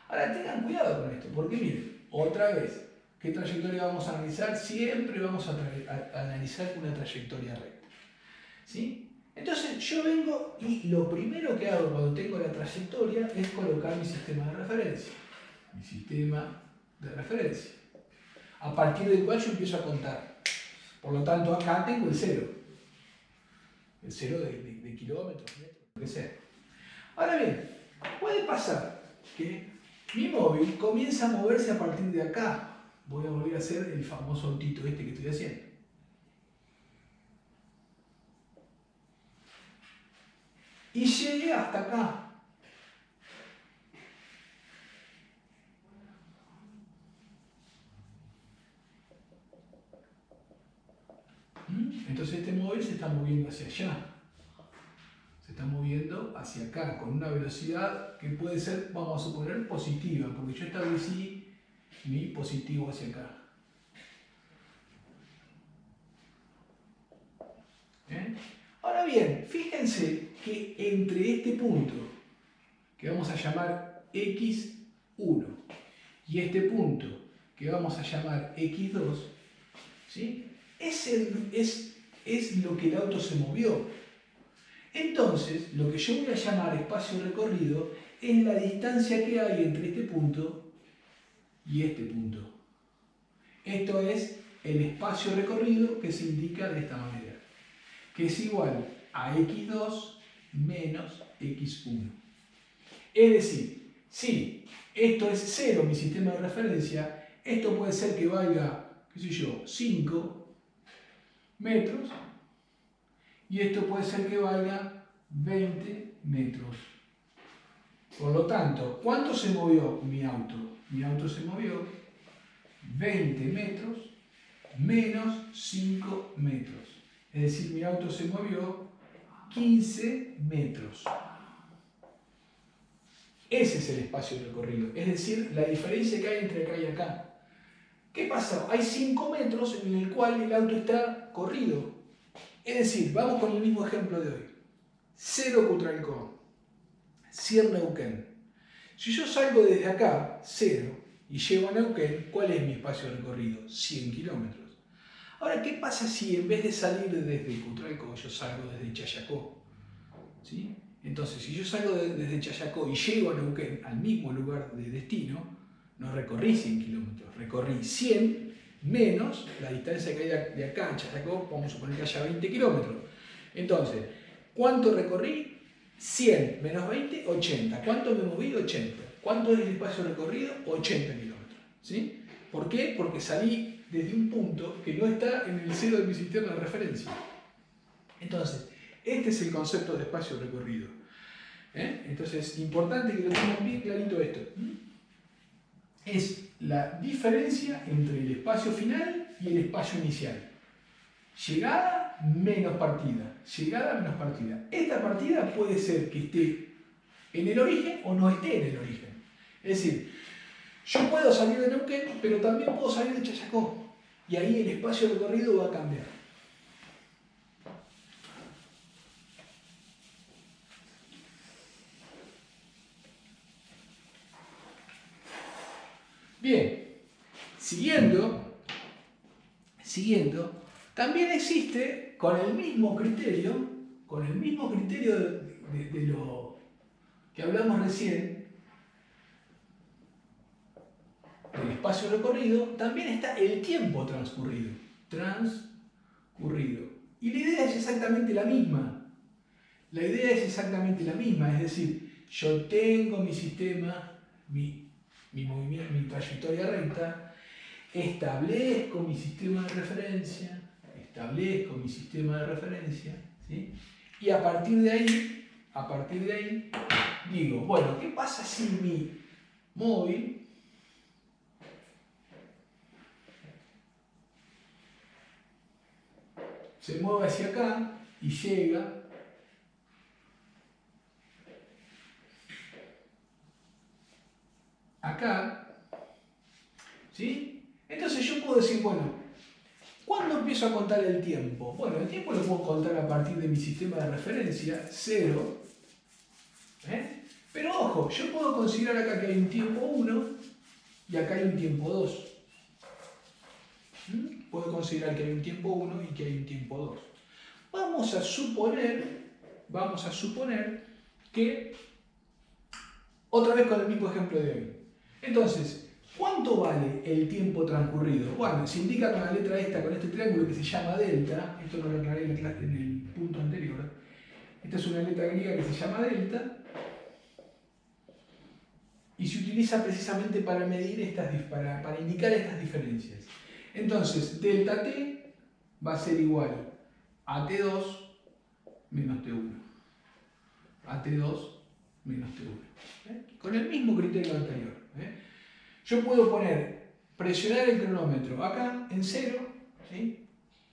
Ahora tengan cuidado con esto, porque miren, otra vez, ¿qué trayectoria vamos a analizar? Siempre vamos a analizar una trayectoria recta, ¿sí? Entonces yo vengo y lo primero que hago cuando tengo la trayectoria es colocar mi sistema de referencia. Mi sistema de referencia, a partir del cual yo empiezo a contar. Por lo tanto, acá tengo el cero. El cero de kilómetros, metros, lo que sea. Ahora bien, puede pasar que mi móvil comienza a moverse a partir de acá. Voy a volver a hacer el famoso autito que estoy haciendo. Y llegué hasta acá. Entonces este móvil se está moviendo hacia allá. Se está moviendo hacia acá con una velocidad que puede ser, vamos a suponer, positiva, porque yo establecí mi positivo hacia acá. Ahora bien, fíjense que entre este punto, que vamos a llamar X1, y este punto, que vamos a llamar X2, ¿sí? es lo que el auto se movió. Entonces, lo que yo voy a llamar espacio recorrido es la distancia que hay entre este punto y este punto. Esto es el espacio recorrido que se indica de esta manera, que es igual a X2 menos X1. Es decir, si esto es 0, mi sistema de referencia, esto puede ser que valga, qué sé yo, 5 metros, y esto puede ser que valga 20 metros. Por lo tanto, ¿cuánto se movió mi auto? Mi auto se movió 20 metros menos 5 metros. Es decir, mi auto se movió 15 metros. Ese es el espacio recorrido, es decir, la diferencia que hay entre acá y acá. ¿Qué pasa? Hay 5 metros en el cual el auto está corrido. Es decir, vamos con el mismo ejemplo de hoy. 0 Cutralcó, 100 Neuquén. Si yo salgo desde acá, 0, y llego a Neuquén, ¿cuál es mi espacio recorrido? 100 kilómetros. Ahora, ¿qué pasa si en vez de salir desde Cutralcó, yo salgo desde Chayacó? ¿Sí? Entonces, si yo salgo desde Chayacó y llego a Neuquén, al mismo lugar de destino, no recorrí 100 kilómetros, recorrí 100 menos la distancia que hay de acá a Chayacó, vamos a suponer que haya 20 kilómetros. Entonces, ¿cuánto recorrí? 100 menos 20, 80. ¿Cuánto me moví? 80. ¿Cuánto es el espacio recorrido? 80 kilómetros. ¿Sí? ¿Por qué? Porque salí desde un punto que no está en el cero de mi sistema de referencia. Entonces, este es el concepto de espacio recorrido. Entonces, importante que lo tengan bien clarito esto. Es la diferencia entre el espacio final y el espacio inicial. Llegada menos partida. Llegada menos partida. Esta partida puede ser que esté en el origen o no esté en el origen. Es decir, yo puedo salir de Neuquén, pero también puedo salir de Chayacó. Y ahí el espacio recorrido va a cambiar. Bien, siguiendo, también existe con el mismo criterio de lo que hablamos recién, del espacio recorrido, también está el tiempo transcurrido. Y la idea es exactamente la misma. Es decir, yo tengo mi sistema, mi movimiento, mi trayectoria recta, establezco mi sistema de referencia, ¿sí? Y a partir de ahí, digo, bueno, ¿qué pasa si mi móvil se mueve hacia acá y llega acá? ¿Sí? Entonces yo puedo decir, bueno, ¿cuándo empiezo a contar el tiempo? Bueno, el tiempo lo puedo contar a partir de mi sistema de referencia, 0. Pero ojo, yo puedo considerar acá que hay un tiempo 1 y acá hay un tiempo 2. Puedo considerar que hay un tiempo 1 y que hay un tiempo 2. Vamos a suponer que, otra vez con el mismo ejemplo de hoy. Entonces, ¿cuánto vale el tiempo transcurrido? Bueno, se indica con la letra esta, con este triángulo que se llama delta. Esto no lo aclaré en el punto anterior. Esta es una letra griega que se llama delta. Y se utiliza precisamente para medir para indicar estas diferencias. Entonces, delta t va a ser igual a t2 menos t1. A t2 menos t1. Con el mismo criterio anterior. Yo puedo presionar el cronómetro acá en 0, ¿sí?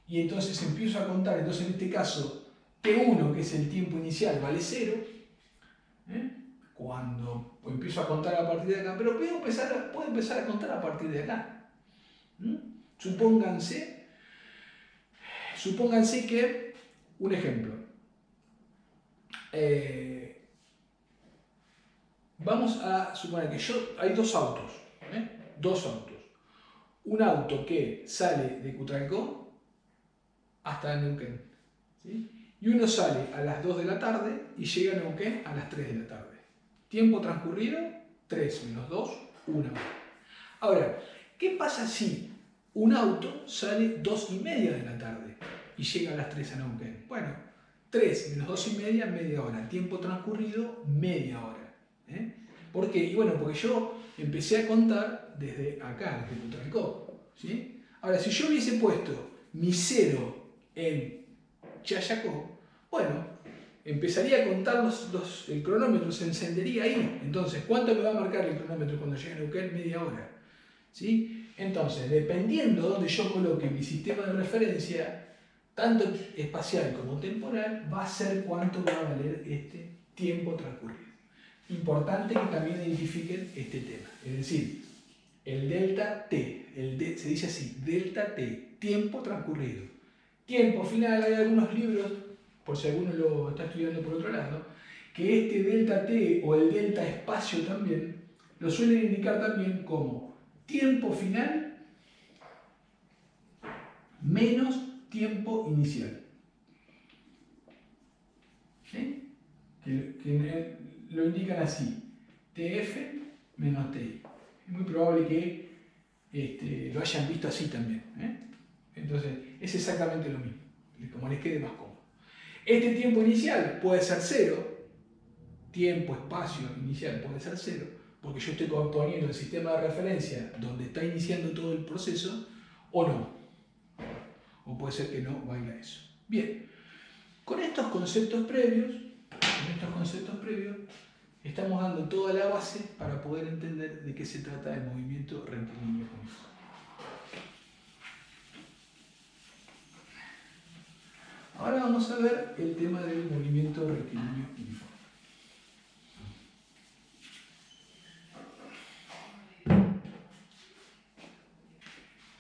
Y entonces empiezo a contar. Entonces en este caso t1, que es el tiempo inicial, vale 0. Cuando empiezo a contar a partir de acá, pero puedo empezar a contar a partir de acá. Supónganse que, un ejemplo, vamos a suponer que hay dos autos. Un auto que sale de Cutralcó hasta Neuquén, ¿sí? Y uno sale a las 2 de la tarde y llega a Neuquén a las 3 de la tarde. Tiempo transcurrido, 3 menos 2, 1 hora. Ahora, ¿qué pasa si un auto sale 2 y media de la tarde y llega a las 3 a Neuquén? Bueno, 3 menos 2 y media, media hora. Tiempo transcurrido, media hora. ¿Por qué? Y bueno, porque yo empecé a contar desde acá, desde Cutralcó, ¿sí? Ahora, si yo hubiese puesto mi 0 en Chayacó, bueno, empezaría a contar el cronómetro, se encendería ahí. Entonces, ¿cuánto me va a marcar el cronómetro cuando llegue a Neuquén? Media hora. ¿Sí? Entonces, dependiendo de donde yo coloque mi sistema de referencia, tanto espacial como temporal, va a ser cuánto va a valer este tiempo transcurrido. Importante que también identifiquen este tema. Es decir, el delta t, se dice así, delta t, tiempo transcurrido. Tiempo final, hay algunos libros, por si alguno lo está estudiando por otro lado, que este delta t o el delta espacio también lo suelen indicar también como tiempo final menos tiempo inicial. ¿Sí? Que lo indican así, TF menos TI. Es muy probable que lo hayan visto así también. Entonces, es exactamente lo mismo, como les quede más cómodo. Este tiempo inicial puede ser 0, tiempo, espacio inicial puede ser 0, porque yo estoy componiendo el sistema de referencia donde está iniciando todo el proceso, o no. O puede ser que no valga eso. Bien, con estos conceptos previos, estamos dando toda la base para poder entender de qué se trata el movimiento rectilíneo uniforme. Ahora vamos a ver el tema del movimiento rectilíneo uniforme.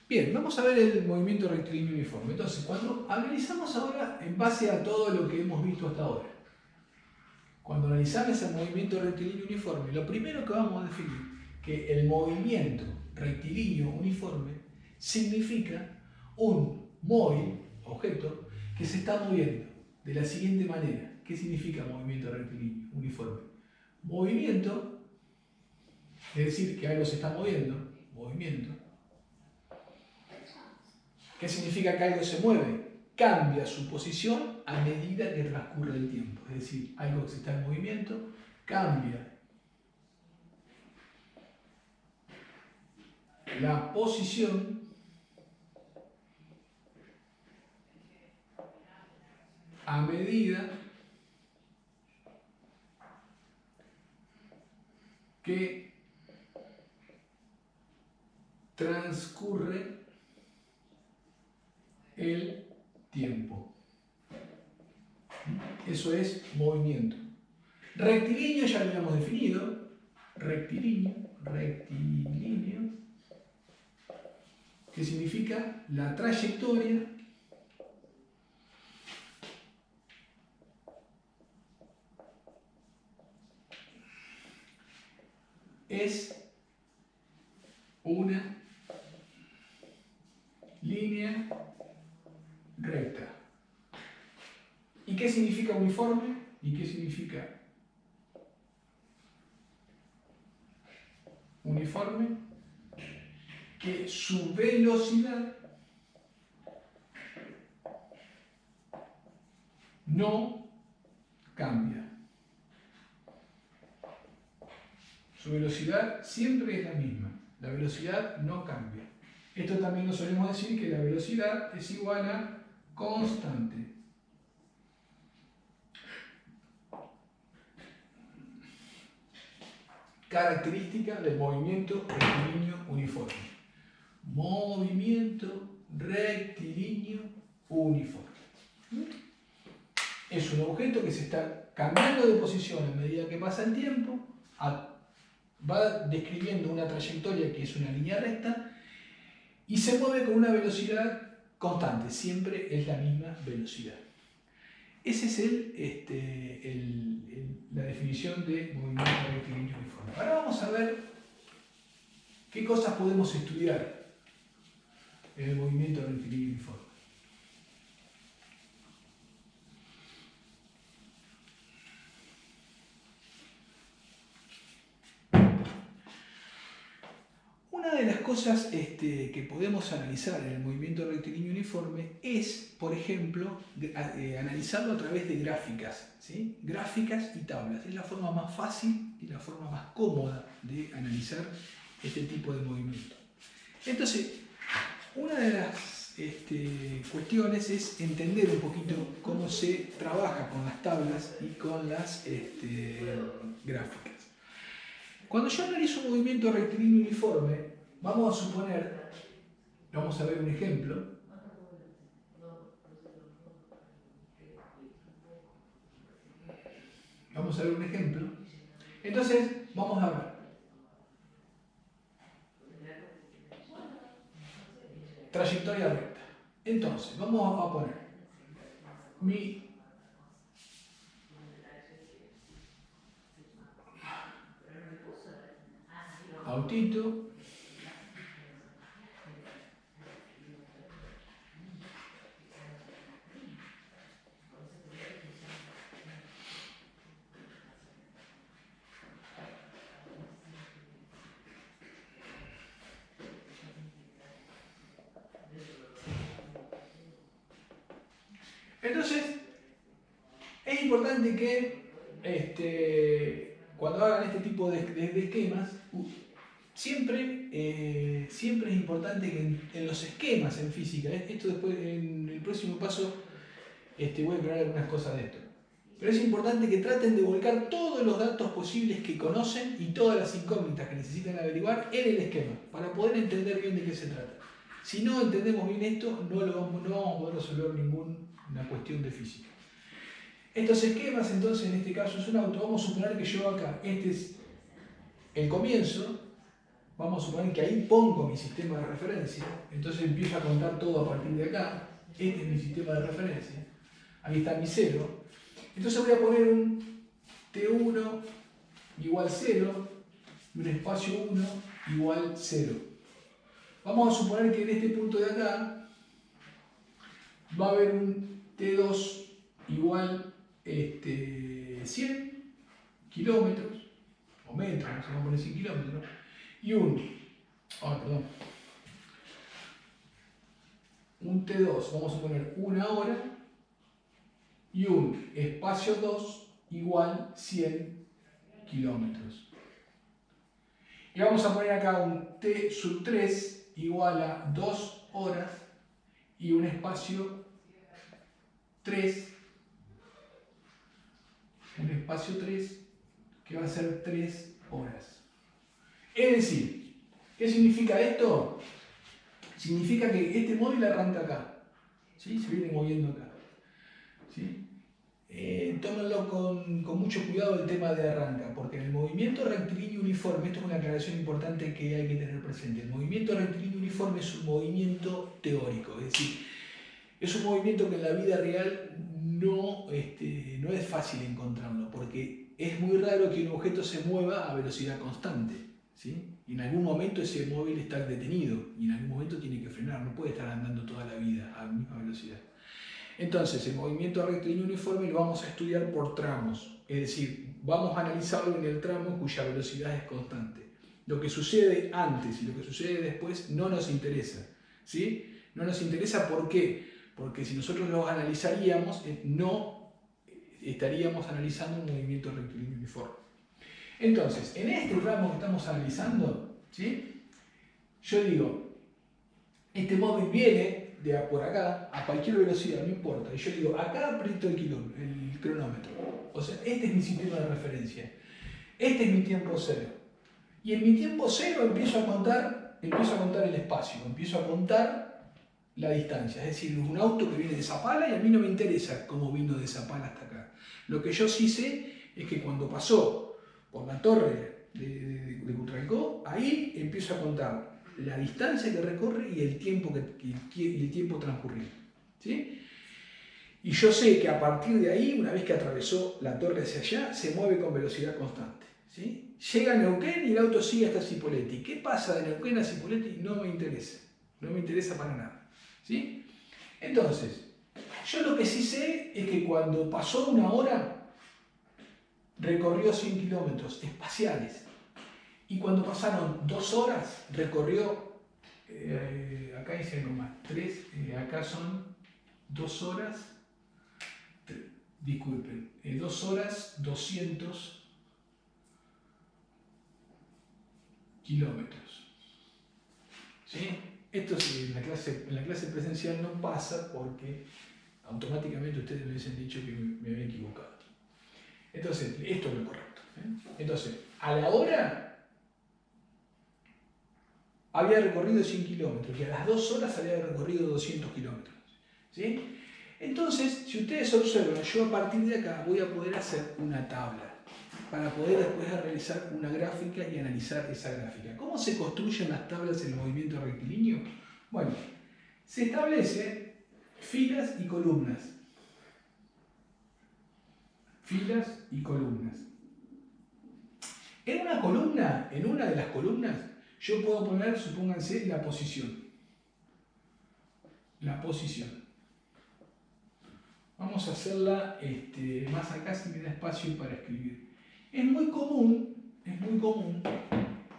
Bien, vamos a ver el movimiento rectilíneo uniforme. Entonces, cuando analizamos ahora en base a todo lo que hemos visto hasta ahora, cuando analizamos el movimiento rectilíneo uniforme, lo primero que vamos a definir que el movimiento rectilíneo uniforme significa un móvil, objeto, que se está moviendo de la siguiente manera. ¿Qué significa movimiento rectilíneo uniforme? Movimiento, es decir, que algo se está moviendo, movimiento. ¿Qué significa que algo se mueve? Cambia su posición a medida que transcurre el tiempo. Es decir, algo que está en movimiento cambia la posición a medida que transcurre el tiempo. Eso es movimiento. Rectilíneo ya lo habíamos definido. Rectilíneo, que significa la trayectoria es una línea recta. ¿Y qué significa uniforme? ¿Y qué significa uniforme? Que su velocidad no cambia. Su velocidad siempre es la misma. La velocidad no cambia. Esto también lo solemos decir que la velocidad es igual a constante. Característica del movimiento rectilíneo uniforme. Movimiento rectilíneo uniforme. Es un objeto que se está cambiando de posición a medida que pasa el tiempo, va describiendo una trayectoria que es una línea recta y se mueve con una velocidad constante, siempre es la misma velocidad. Esa es la definición de movimiento rectilíneo uniforme. Ahora vamos a ver qué cosas podemos estudiar en el movimiento rectilíneo uniforme. Una de las cosas que podemos analizar en el movimiento rectilíneo uniforme es, por ejemplo, analizarlo a través de gráficas, ¿sí? Gráficas y tablas. Es la forma más fácil y la forma más cómoda de analizar este tipo de movimiento. Entonces, una de las cuestiones es entender un poquito cómo se trabaja con las tablas y con las gráficas. Cuando yo analizo un movimiento rectilíneo uniforme, vamos a suponer, vamos a ver un ejemplo. Vamos a ver un ejemplo. Entonces, vamos a ver. Trayectoria recta. Entonces, vamos a poner mi autito. Entonces, es importante que cuando hagan este tipo de esquemas, siempre es importante que en los esquemas en física, esto después en el próximo paso voy a aclarar algunas cosas de esto, pero es importante que traten de volcar todos los datos posibles que conocen y todas las incógnitas que necesitan averiguar en el esquema, para poder entender bien de qué se trata. Si no entendemos bien esto, no vamos a poder resolver ninguna cuestión de física. Estos esquemas, entonces, en este caso es un auto. Vamos a suponer que yo acá, este es el comienzo. Vamos a suponer que ahí pongo mi sistema de referencia. Entonces empiezo a contar todo a partir de acá. Este es mi sistema de referencia. Ahí está mi 0. Entonces voy a poner un T1 igual 0 y un espacio 1 igual 0. Vamos a suponer que en este punto de acá va a haber un T2 igual 100 kilómetros o metros, no sé cómo poner 100 kilómetros, y un T2, vamos a poner 1 hora, y un espacio 2 igual 100 kilómetros. Y vamos a poner acá un T sub 3 igual a 2 horas y un espacio 3, que va a ser 3 horas. Es decir, ¿qué significa esto? Significa que este móvil arranca acá, ¿sí? Se viene moviendo acá, ¿sí? Tómenlo con mucho cuidado el tema de arranca, porque en el movimiento rectilíneo uniforme, esto es una aclaración importante que hay que tener presente, el movimiento rectilíneo uniforme es un movimiento teórico, es decir, es un movimiento que en la vida real no es fácil encontrarlo, porque es muy raro que un objeto se mueva a velocidad constante, ¿sí? Y en algún momento ese móvil está detenido, y en algún momento tiene que frenar, no puede estar andando toda la vida a la misma velocidad. Entonces, el movimiento rectilíneo uniforme lo vamos a estudiar por tramos, es decir, vamos a analizarlo en el tramo cuya velocidad es constante. Lo que sucede antes y lo que sucede después no nos interesa, ¿sí? No nos interesa, ¿por qué? Porque si nosotros los analizaríamos, no estaríamos analizando un movimiento rectilíneo uniforme. Entonces, en este tramo que estamos analizando, ¿sí? Yo digo, este móvil viene de por acá a cualquier velocidad, no importa. Y yo digo, acá aprieto el cronómetro. O sea, este es mi sistema de referencia. Este es mi tiempo 0. Y en mi tiempo 0 empiezo a contar el espacio, empiezo a contar la distancia. Es decir, un auto que viene de Zapala y a mí no me interesa cómo vino de Zapala hasta acá. Lo que yo sí sé es que cuando pasó por la torre de Cutralcó, ahí empiezo a contar la distancia que recorre y el tiempo transcurrido, ¿sí? Y yo sé que a partir de ahí, una vez que atravesó la torre hacia allá, se mueve con velocidad constante, ¿sí? Llega a Neuquén y el auto sigue hasta Cipolletti. ¿Qué pasa de Neuquén a Cipolletti? No me interesa para nada, ¿sí? Entonces, yo lo que sí sé es que cuando pasó 1 hora, recorrió 100 kilómetros espaciales. Y cuando pasaron 2 horas, recorrió, acá dice algo más, 3, acá son 2 horas, disculpen, 2 horas 200 kilómetros. ¿Sí? Esto en la clase presencial no pasa porque automáticamente ustedes me hubiesen dicho que me había equivocado. Entonces, esto es lo correcto. Entonces, a la hora había recorrido 100 kilómetros y a las 2 horas había recorrido 200 kilómetros, ¿sí? Entonces, si ustedes observan, yo a partir de acá voy a poder hacer una tabla para poder después realizar una gráfica y analizar esa gráfica. ¿Cómo se construyen las tablas en el movimiento rectilíneo? Bueno, se establece filas y columnas. Filas y columnas. En una de las columnas, yo puedo poner, supónganse, la posición. La posición. Vamos a hacerla más acá si me da espacio para escribir. Es muy común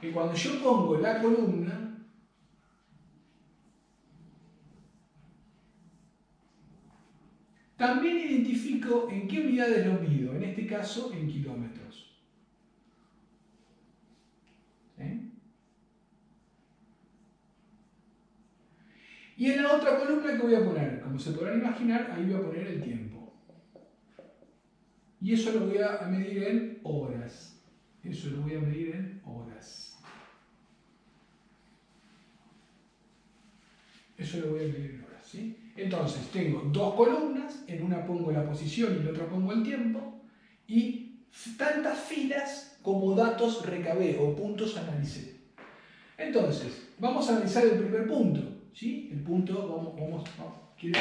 que cuando yo pongo la columna, también identifico en qué unidades lo mido, en este caso en kilómetros. ¿Sí? Y en la otra columna que voy a poner, como se podrán imaginar, ahí voy a poner el tiempo. Y eso lo voy a medir en horas. Eso lo voy a medir en horas. Eso lo voy a medir en horas, ¿sí? Entonces, tengo dos columnas, en una pongo la posición y en la otra pongo el tiempo, y tantas filas como datos recabé o puntos analicé. Entonces, vamos a analizar el primer punto, ¿sí? El punto, quiero,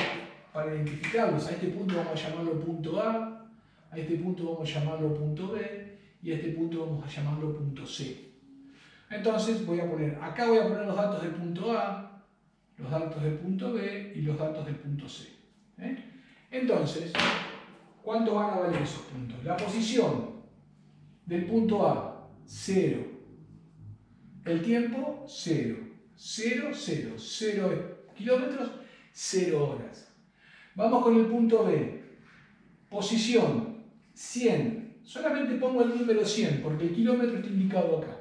para identificarlos, a este punto vamos a llamarlo punto A, a este punto vamos a llamarlo punto B, y a este punto vamos a llamarlo punto C. Entonces, acá voy a poner los datos del punto A, los datos del punto B y los datos del punto C. Entonces, ¿cuánto van a valer esos puntos? La posición del punto A, 0. El tiempo, 0. 0, 0. 0 kilómetros, 0 horas. Vamos con el punto B. Posición, 100. Solamente pongo el número 100 porque el kilómetro está indicado acá.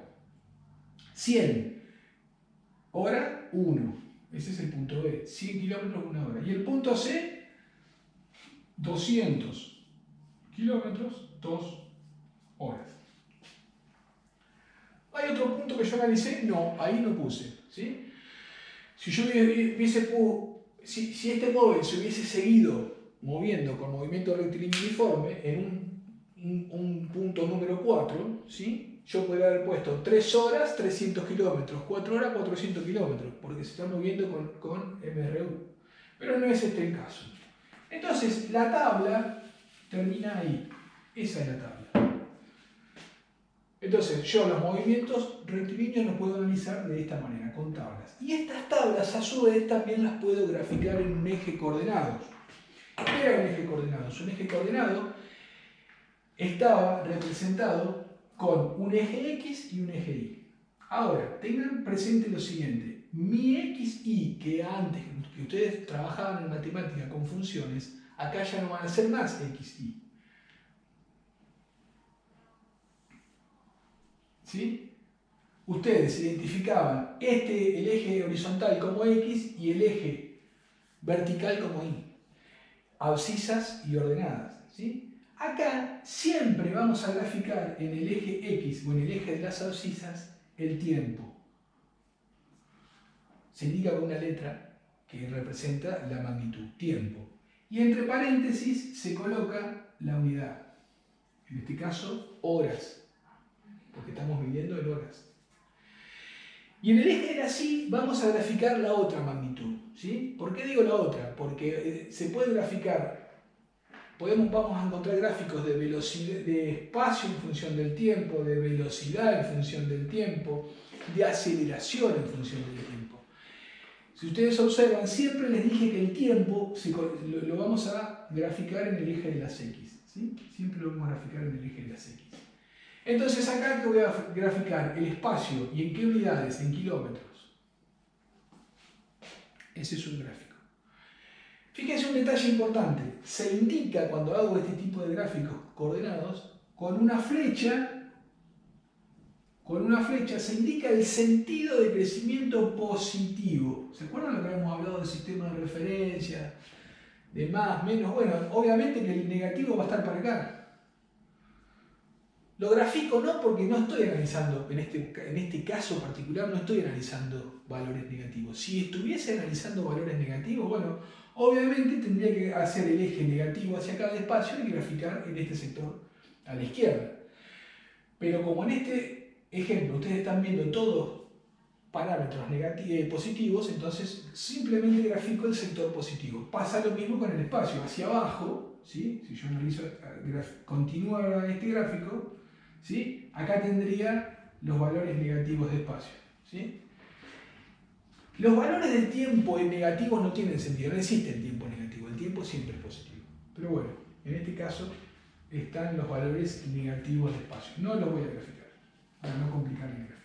100. Hora, 1. Ese es el punto B, 100 kilómetros, 1 hora. Y el punto C, 200 kilómetros, 2 horas. ¿Hay otro punto que yo analicé? No, ahí no puse. ¿Sí? Si yo si este móvil se hubiese seguido moviendo con movimiento rectilíneo uniforme en un punto número 4, ¿sí? Yo podría haber puesto 3 horas, 300 kilómetros, 4 horas, 400 kilómetros, porque se está moviendo con MRU. Pero no es este el caso. Entonces, la tabla termina ahí. Esa es la tabla. Entonces, yo los movimientos rectilíneos los puedo analizar de esta manera, con tablas. Y estas tablas, a su vez, también las puedo graficar en un eje coordenado. ¿Qué era un eje coordenado? Un eje coordenado estaba representado con un eje X y un eje Y. Ahora, tengan presente lo siguiente. Mi XY, que antes que ustedes trabajaban en matemática con funciones, acá ya no van a ser más XY. ¿Sí? Ustedes identificaban el eje horizontal como X y el eje vertical como Y. Abscisas y ordenadas. ¿Sí? Acá siempre vamos a graficar en el eje X o en el eje de las abscisas el tiempo. Se indica con una letra que representa la magnitud, tiempo. Y entre paréntesis se coloca la unidad. En este caso, horas, porque estamos midiendo en horas. Y en el eje de la Y vamos a graficar la otra magnitud. ¿Sí? ¿Por qué digo la otra? Porque se puede graficar. Vamos a encontrar gráficos de velocidad, de espacio en función del tiempo, de velocidad en función del tiempo, de aceleración en función del tiempo. Si ustedes observan, siempre les dije que el tiempo lo vamos a graficar en el eje de las X. ¿Sí? Siempre lo vamos a graficar en el eje de las X. Entonces acá que voy a graficar el espacio y en qué unidades, en kilómetros. Ese es un gráfico. Fíjense un detalle importante, se indica cuando hago este tipo de gráficos coordenados, con una flecha se indica el sentido de crecimiento positivo. ¿Se acuerdan lo que habíamos hablado del sistema de referencia? De más, menos, bueno, obviamente que el negativo va a estar para acá. Lo grafico no porque no estoy analizando, en este caso particular, no estoy analizando valores negativos. Si estuviese analizando valores negativos, bueno, obviamente tendría que hacer el eje negativo hacia cada espacio y graficar en este sector a la izquierda. Pero como en este ejemplo ustedes están viendo todos parámetros positivos, entonces simplemente grafico el sector positivo. Pasa lo mismo con el espacio, hacia abajo, ¿sí? Si yo analizo, continúa este gráfico, ¿sí? Acá tendría los valores negativos de espacio. ¿sí? Los valores del tiempo en negativos no tienen sentido, no existe el tiempo negativo, el tiempo siempre es positivo. Pero bueno, en este caso están los valores negativos del espacio. No los voy a graficar, para no complicar el gráfico.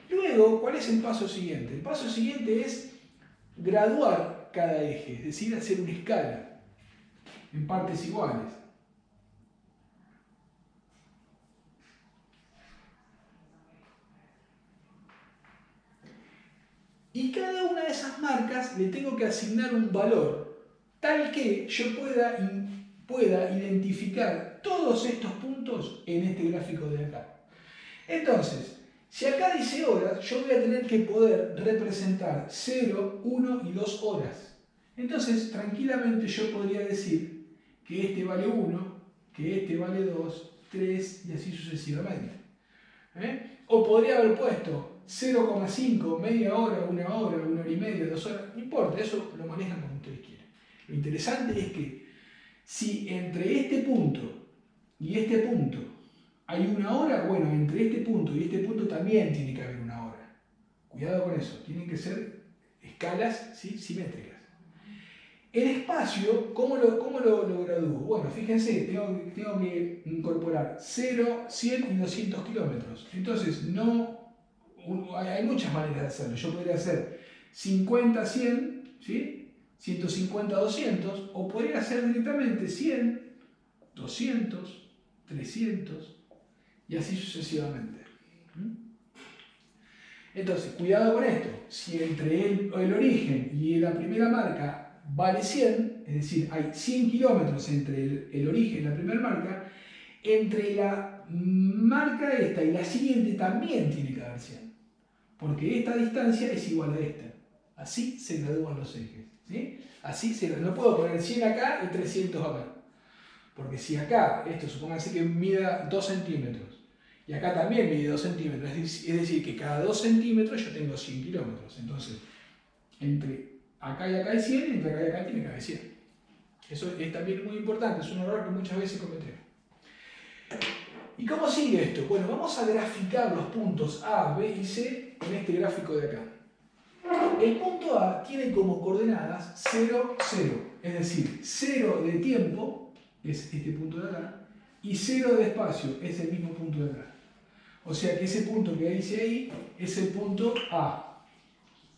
Luego, ¿cuál es el paso siguiente? El paso siguiente es graduar cada eje, es decir, hacer una escala en partes iguales. Y cada una de esas marcas le tengo que asignar un valor tal que yo pueda identificar todos estos puntos en este gráfico de acá. Entonces, si acá dice horas, yo voy a tener que poder representar 0, 1 y 2 horas. Entonces, tranquilamente yo podría decir que este vale 1, que este vale 2, 3 y así sucesivamente. O podría haber puesto 0,5, media hora, una hora y media, 2 horas, no importa, eso lo manejan como ustedes quieran. Lo interesante es que si entre este punto y este punto hay una hora, bueno, entre este punto y este punto también tiene que haber una hora. Cuidado con eso, tienen que ser escalas, ¿sí?, simétricas. El espacio, ¿cómo lo gradúo? Bueno, fíjense, tengo que incorporar 0, 100 y 200 kilómetros. Entonces, hay muchas maneras de hacerlo. Yo podría hacer 50, 100, ¿sí? 150, 200, o podría hacer directamente 100, 200, 300, y así sucesivamente. Entonces, cuidado con esto. Si entre el origen y la primera marca vale 100, es decir, hay 100 kilómetros entre el origen y la primera marca, entre la marca esta y la siguiente también tiene que haber 100. Porque esta distancia es igual a esta. Así se gradúan los ejes, ¿sí? Así no puedo poner 100 acá y 300 acá. Porque si acá, esto supóngase que mida 2 centímetros, y acá también mide 2 centímetros, es decir, que cada 2 centímetros yo tengo 100 kilómetros. Entonces, entre acá y acá hay 100, y entre acá y acá tiene que haber 100. Eso es también muy importante, es un error que muchas veces cometemos. ¿Y cómo sigue esto? Bueno, vamos a graficar los puntos A, B y C en este gráfico de acá. El punto A tiene como coordenadas 0, 0, es decir, 0 de tiempo, es este punto de acá, y 0 de espacio, es el mismo punto de acá. O sea que ese punto que dice ahí es el punto A.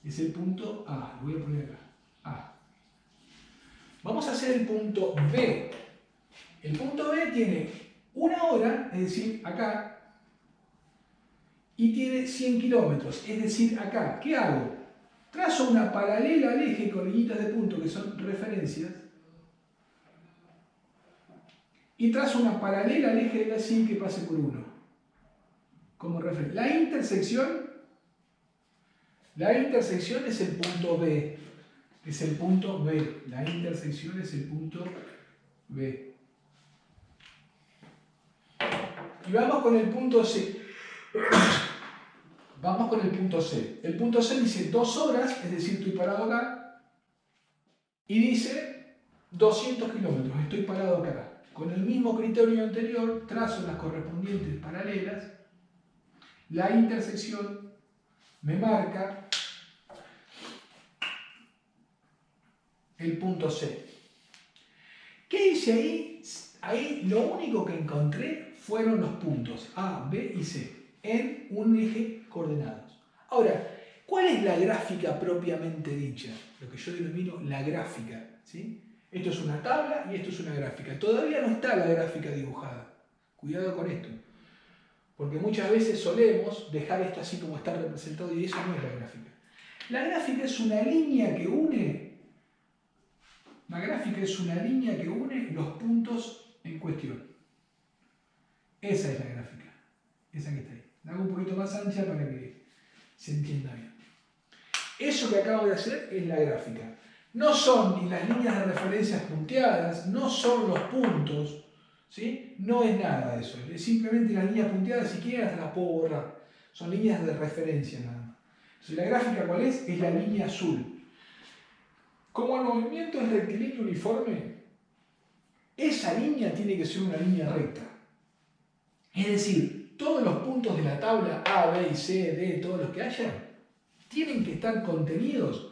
Es el punto A, lo voy a poner acá, A. Vamos a hacer el punto B. El punto B tiene una hora, es decir, acá, y tiene 100 kilómetros, es decir, acá. ¿Qué hago? Trazo una paralela al eje con líneas de punto que son referencias, y trazo una paralela al eje de la sin que pase por 1 como referencia. La intersección es el punto B. Es el punto B. La intersección es el punto B. Y vamos con el punto C. Vamos con el punto C. El punto C dice 2 horas, es decir, estoy parado acá. Y dice 200 kilómetros, estoy parado acá. Con el mismo criterio anterior, trazo las correspondientes paralelas. La intersección me marca el punto C. ¿Qué hice ahí? Ahí lo único que encontré fueron los puntos A, B y C en un eje coordenados. Ahora, ¿cuál es la gráfica propiamente dicha? Lo que yo denomino la gráfica, ¿sí? Esto es una tabla y esto es una gráfica. Todavía no está la gráfica dibujada. Cuidado con esto. Porque muchas veces solemos dejar esto así como está representado y eso no es la gráfica. La gráfica es una línea que une. La gráfica es una línea que une los puntos en cuestión. Esa es la gráfica. Esa que está ahí. La hago un poquito más ancha para que se entienda bien. Eso que acabo de hacer es la gráfica. No son ni las líneas de referencias punteadas, no son los puntos, ¿sí? No es nada de eso. Es simplemente las líneas punteadas, si quieren hasta las puedo borrar. Son líneas de referencia nada más. Entonces, ¿la gráfica cuál es? Es la línea azul. Como el movimiento es rectilíneo uniforme, esa línea tiene que ser una línea recta. Es decir, todos los puntos de la tabla A, B y C, D, todos los que haya, tienen que estar contenidos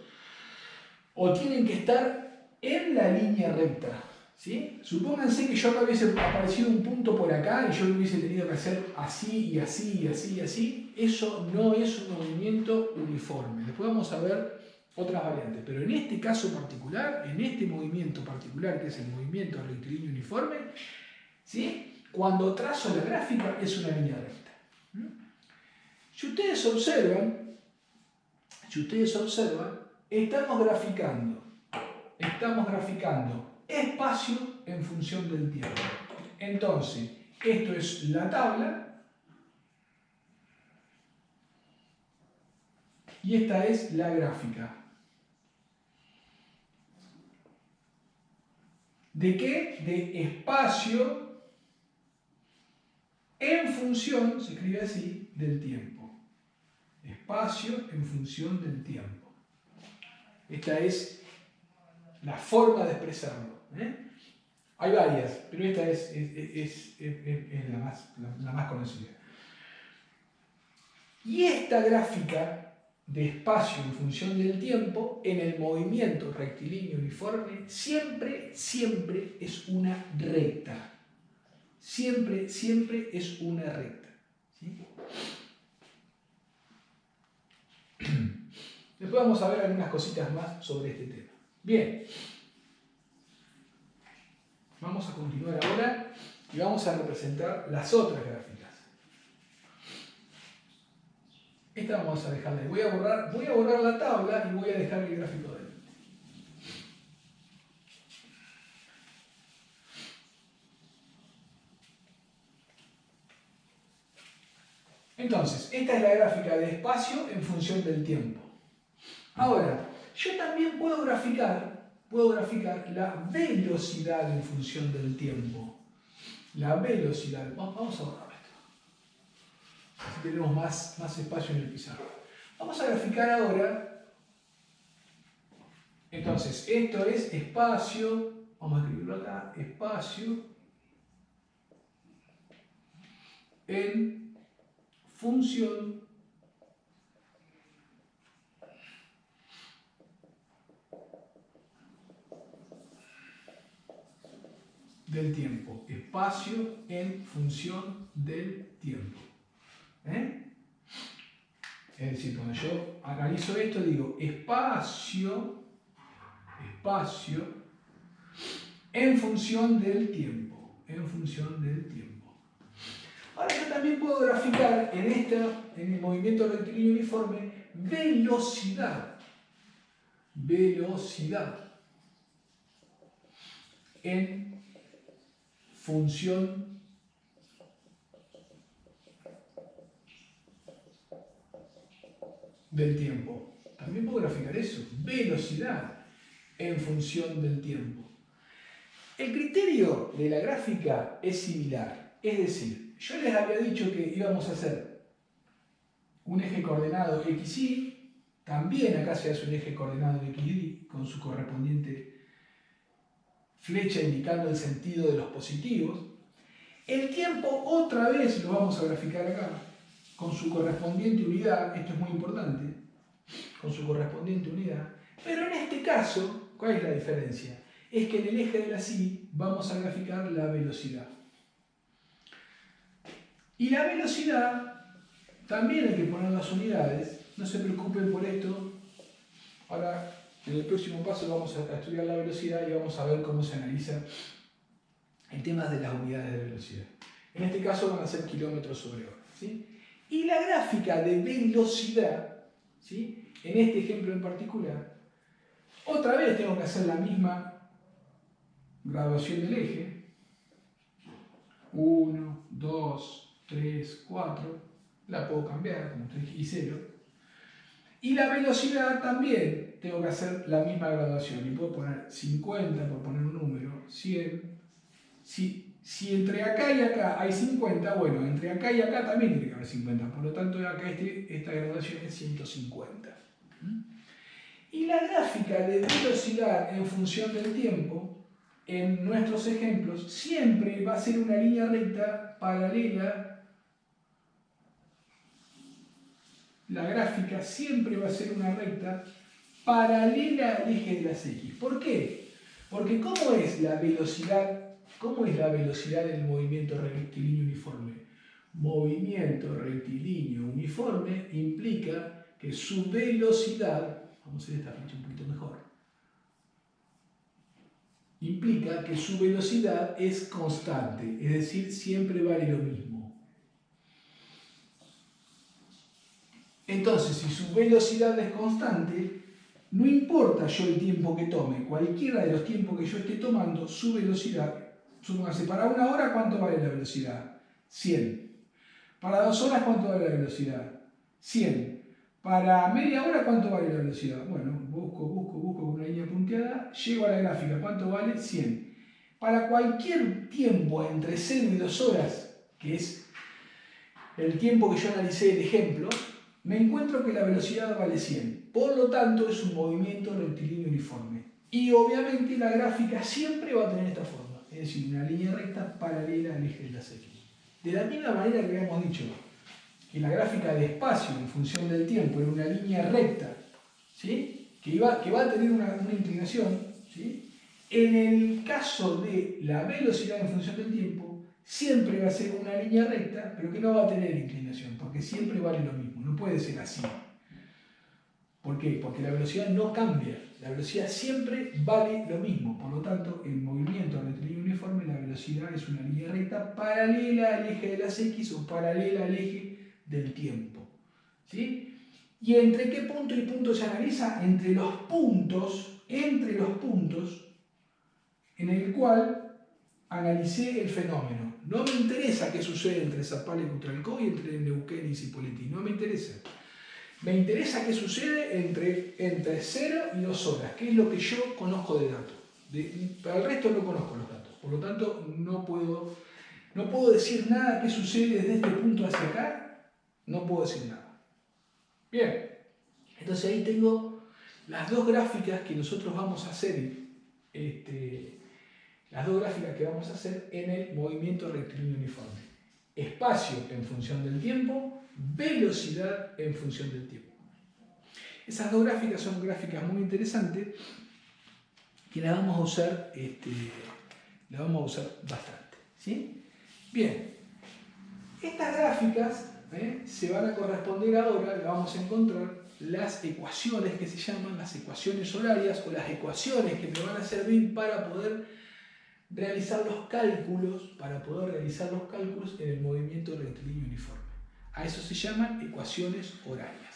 o tienen que estar en la línea recta. ¿Sí? Supónganse que yo acá hubiese aparecido un punto por acá y yo lo hubiese tenido que hacer así y así y así y así. Eso no es un movimiento uniforme. Después vamos a ver otras variantes. Pero en este caso particular, en este movimiento particular, que es el movimiento rectilíneo uniforme, ¿sí? Cuando trazo la gráfica es una línea recta. Si ustedes observan, estamos graficando espacio en función del tiempo. Entonces, esto es la tabla y esta es la gráfica. ¿De qué? De espacio en función, se escribe así, del tiempo. Espacio en función del tiempo. Esta es la forma de expresarlo. Hay varias, pero esta es la más conocida. Y esta gráfica de espacio en función del tiempo, en el movimiento rectilíneo uniforme, siempre es una recta. Siempre es una recta. ¿Sí? Después vamos a ver algunas cositas más sobre este tema. Bien. Vamos a continuar ahora y vamos a representar las otras gráficas. Esta vamos a dejarla ahí. Voy a borrar la tabla y voy a dejar el gráfico de él. Entonces, esta es la gráfica de espacio en función del tiempo. Ahora, yo también puedo graficar la velocidad en función del tiempo. La velocidad. Vamos a borrar esto. Así tenemos más espacio en el pizarrón. Vamos a graficar ahora. Entonces, esto es espacio. Vamos a escribirlo acá. Espacio en función del tiempo. Espacio en función del tiempo. Es decir, cuando yo analizo esto, digo espacio en función del tiempo. En función del tiempo. Ahora yo también puedo graficar en el movimiento rectilíneo uniforme velocidad. Velocidad en función del tiempo. También puedo graficar eso, velocidad en función del tiempo. El criterio de la gráfica es similar, es decir, yo les había dicho que íbamos a hacer un eje coordenado XY, también acá se hace un eje coordenado XY con su correspondiente flecha indicando el sentido de los positivos. El tiempo otra vez lo vamos a graficar acá con su correspondiente unidad, esto es muy importante, con su correspondiente unidad, pero en este caso, ¿cuál es la diferencia? Es que en el eje de la Y vamos a graficar la velocidad. Y la velocidad, también hay que poner las unidades, no se preocupen por esto. Ahora, en el próximo paso vamos a estudiar la velocidad y vamos a ver cómo se analiza el tema de las unidades de velocidad. En este caso van a ser kilómetros sobre hora. ¿Sí? Y la gráfica de velocidad, ¿sí? En este ejemplo en particular, otra vez tengo que hacer la misma graduación del eje. 1, 2, 3, 4. La puedo cambiar como 3 y 0. Y la velocidad también tengo que hacer la misma graduación. Y puedo poner 50 por poner un número, 100. Si entre acá y acá hay 50, bueno, entre acá y acá también tiene que haber 50. Por lo tanto, acá esta graduación es 150. Y la gráfica de velocidad en función del tiempo, en nuestros ejemplos, siempre va a ser una línea recta paralela la gráfica siempre va a ser una recta paralela al eje de las X. ¿Por qué? Porque ¿cómo es la velocidad del movimiento rectilíneo uniforme? Movimiento rectilíneo uniforme implica que su velocidad, vamos a hacer esta flecha un poquito mejor, implica que su velocidad es constante, es decir, siempre vale lo mismo. Entonces, si su velocidad es constante, no importa yo el tiempo que tome, cualquiera de los tiempos que yo esté tomando, su velocidad, supóngase, para 1 hora, ¿cuánto vale la velocidad? 100. Para 2 horas, ¿cuánto vale la velocidad? 100. Para media hora, ¿cuánto vale la velocidad? Bueno, busco con una línea punteada, llego a la gráfica, ¿cuánto vale? 100. Para cualquier tiempo entre 0 y 2 horas, que es el tiempo que yo analicé el ejemplo, me encuentro que la velocidad vale 100. Por lo tanto, es un movimiento rectilíneo uniforme. Y obviamente la gráfica siempre va a tener esta forma, es decir, una línea recta paralela al eje de las X. De la misma manera que habíamos dicho que la gráfica de espacio en función del tiempo era una línea recta, ¿sí? que va a tener una inclinación, ¿sí? En el caso de la velocidad en función del tiempo, siempre va a ser una línea recta, pero que no va a tener inclinación, porque siempre vale lo mismo, no puede ser así. ¿Por qué? Porque la velocidad no cambia, la velocidad siempre vale lo mismo, por lo tanto, en movimiento rectilíneo uniforme la velocidad es una línea recta paralela al eje de las X o paralela al eje del tiempo. ¿Sí? ¿Y entre qué punto y punto se analiza? Entre los puntos en el cual analicé el fenómeno. No me interesa qué sucede entre Zapala y Cutralcó y entre Neuquén y Cipolletti, no me interesa. Me interesa qué sucede entre 0 y 2 horas, que es lo que yo conozco de datos. Para el resto no conozco los datos, por lo tanto no puedo decir nada qué sucede desde este punto hacia acá, no puedo decir nada. Bien, entonces ahí tengo las dos gráficas que nosotros vamos a hacer, las dos gráficas que vamos a hacer en el movimiento rectilíneo uniforme. Espacio en función del tiempo, velocidad en función del tiempo. Esas dos gráficas son gráficas muy interesantes que las vamos a usar, bastante. ¿Sí? Bien, estas gráficas se van a corresponder ahora, le vamos a encontrar las ecuaciones que se llaman las ecuaciones horarias o las ecuaciones que me van a servir para poder realizar los cálculos, en el movimiento rectilíneo uniforme. A eso se llaman ecuaciones horarias.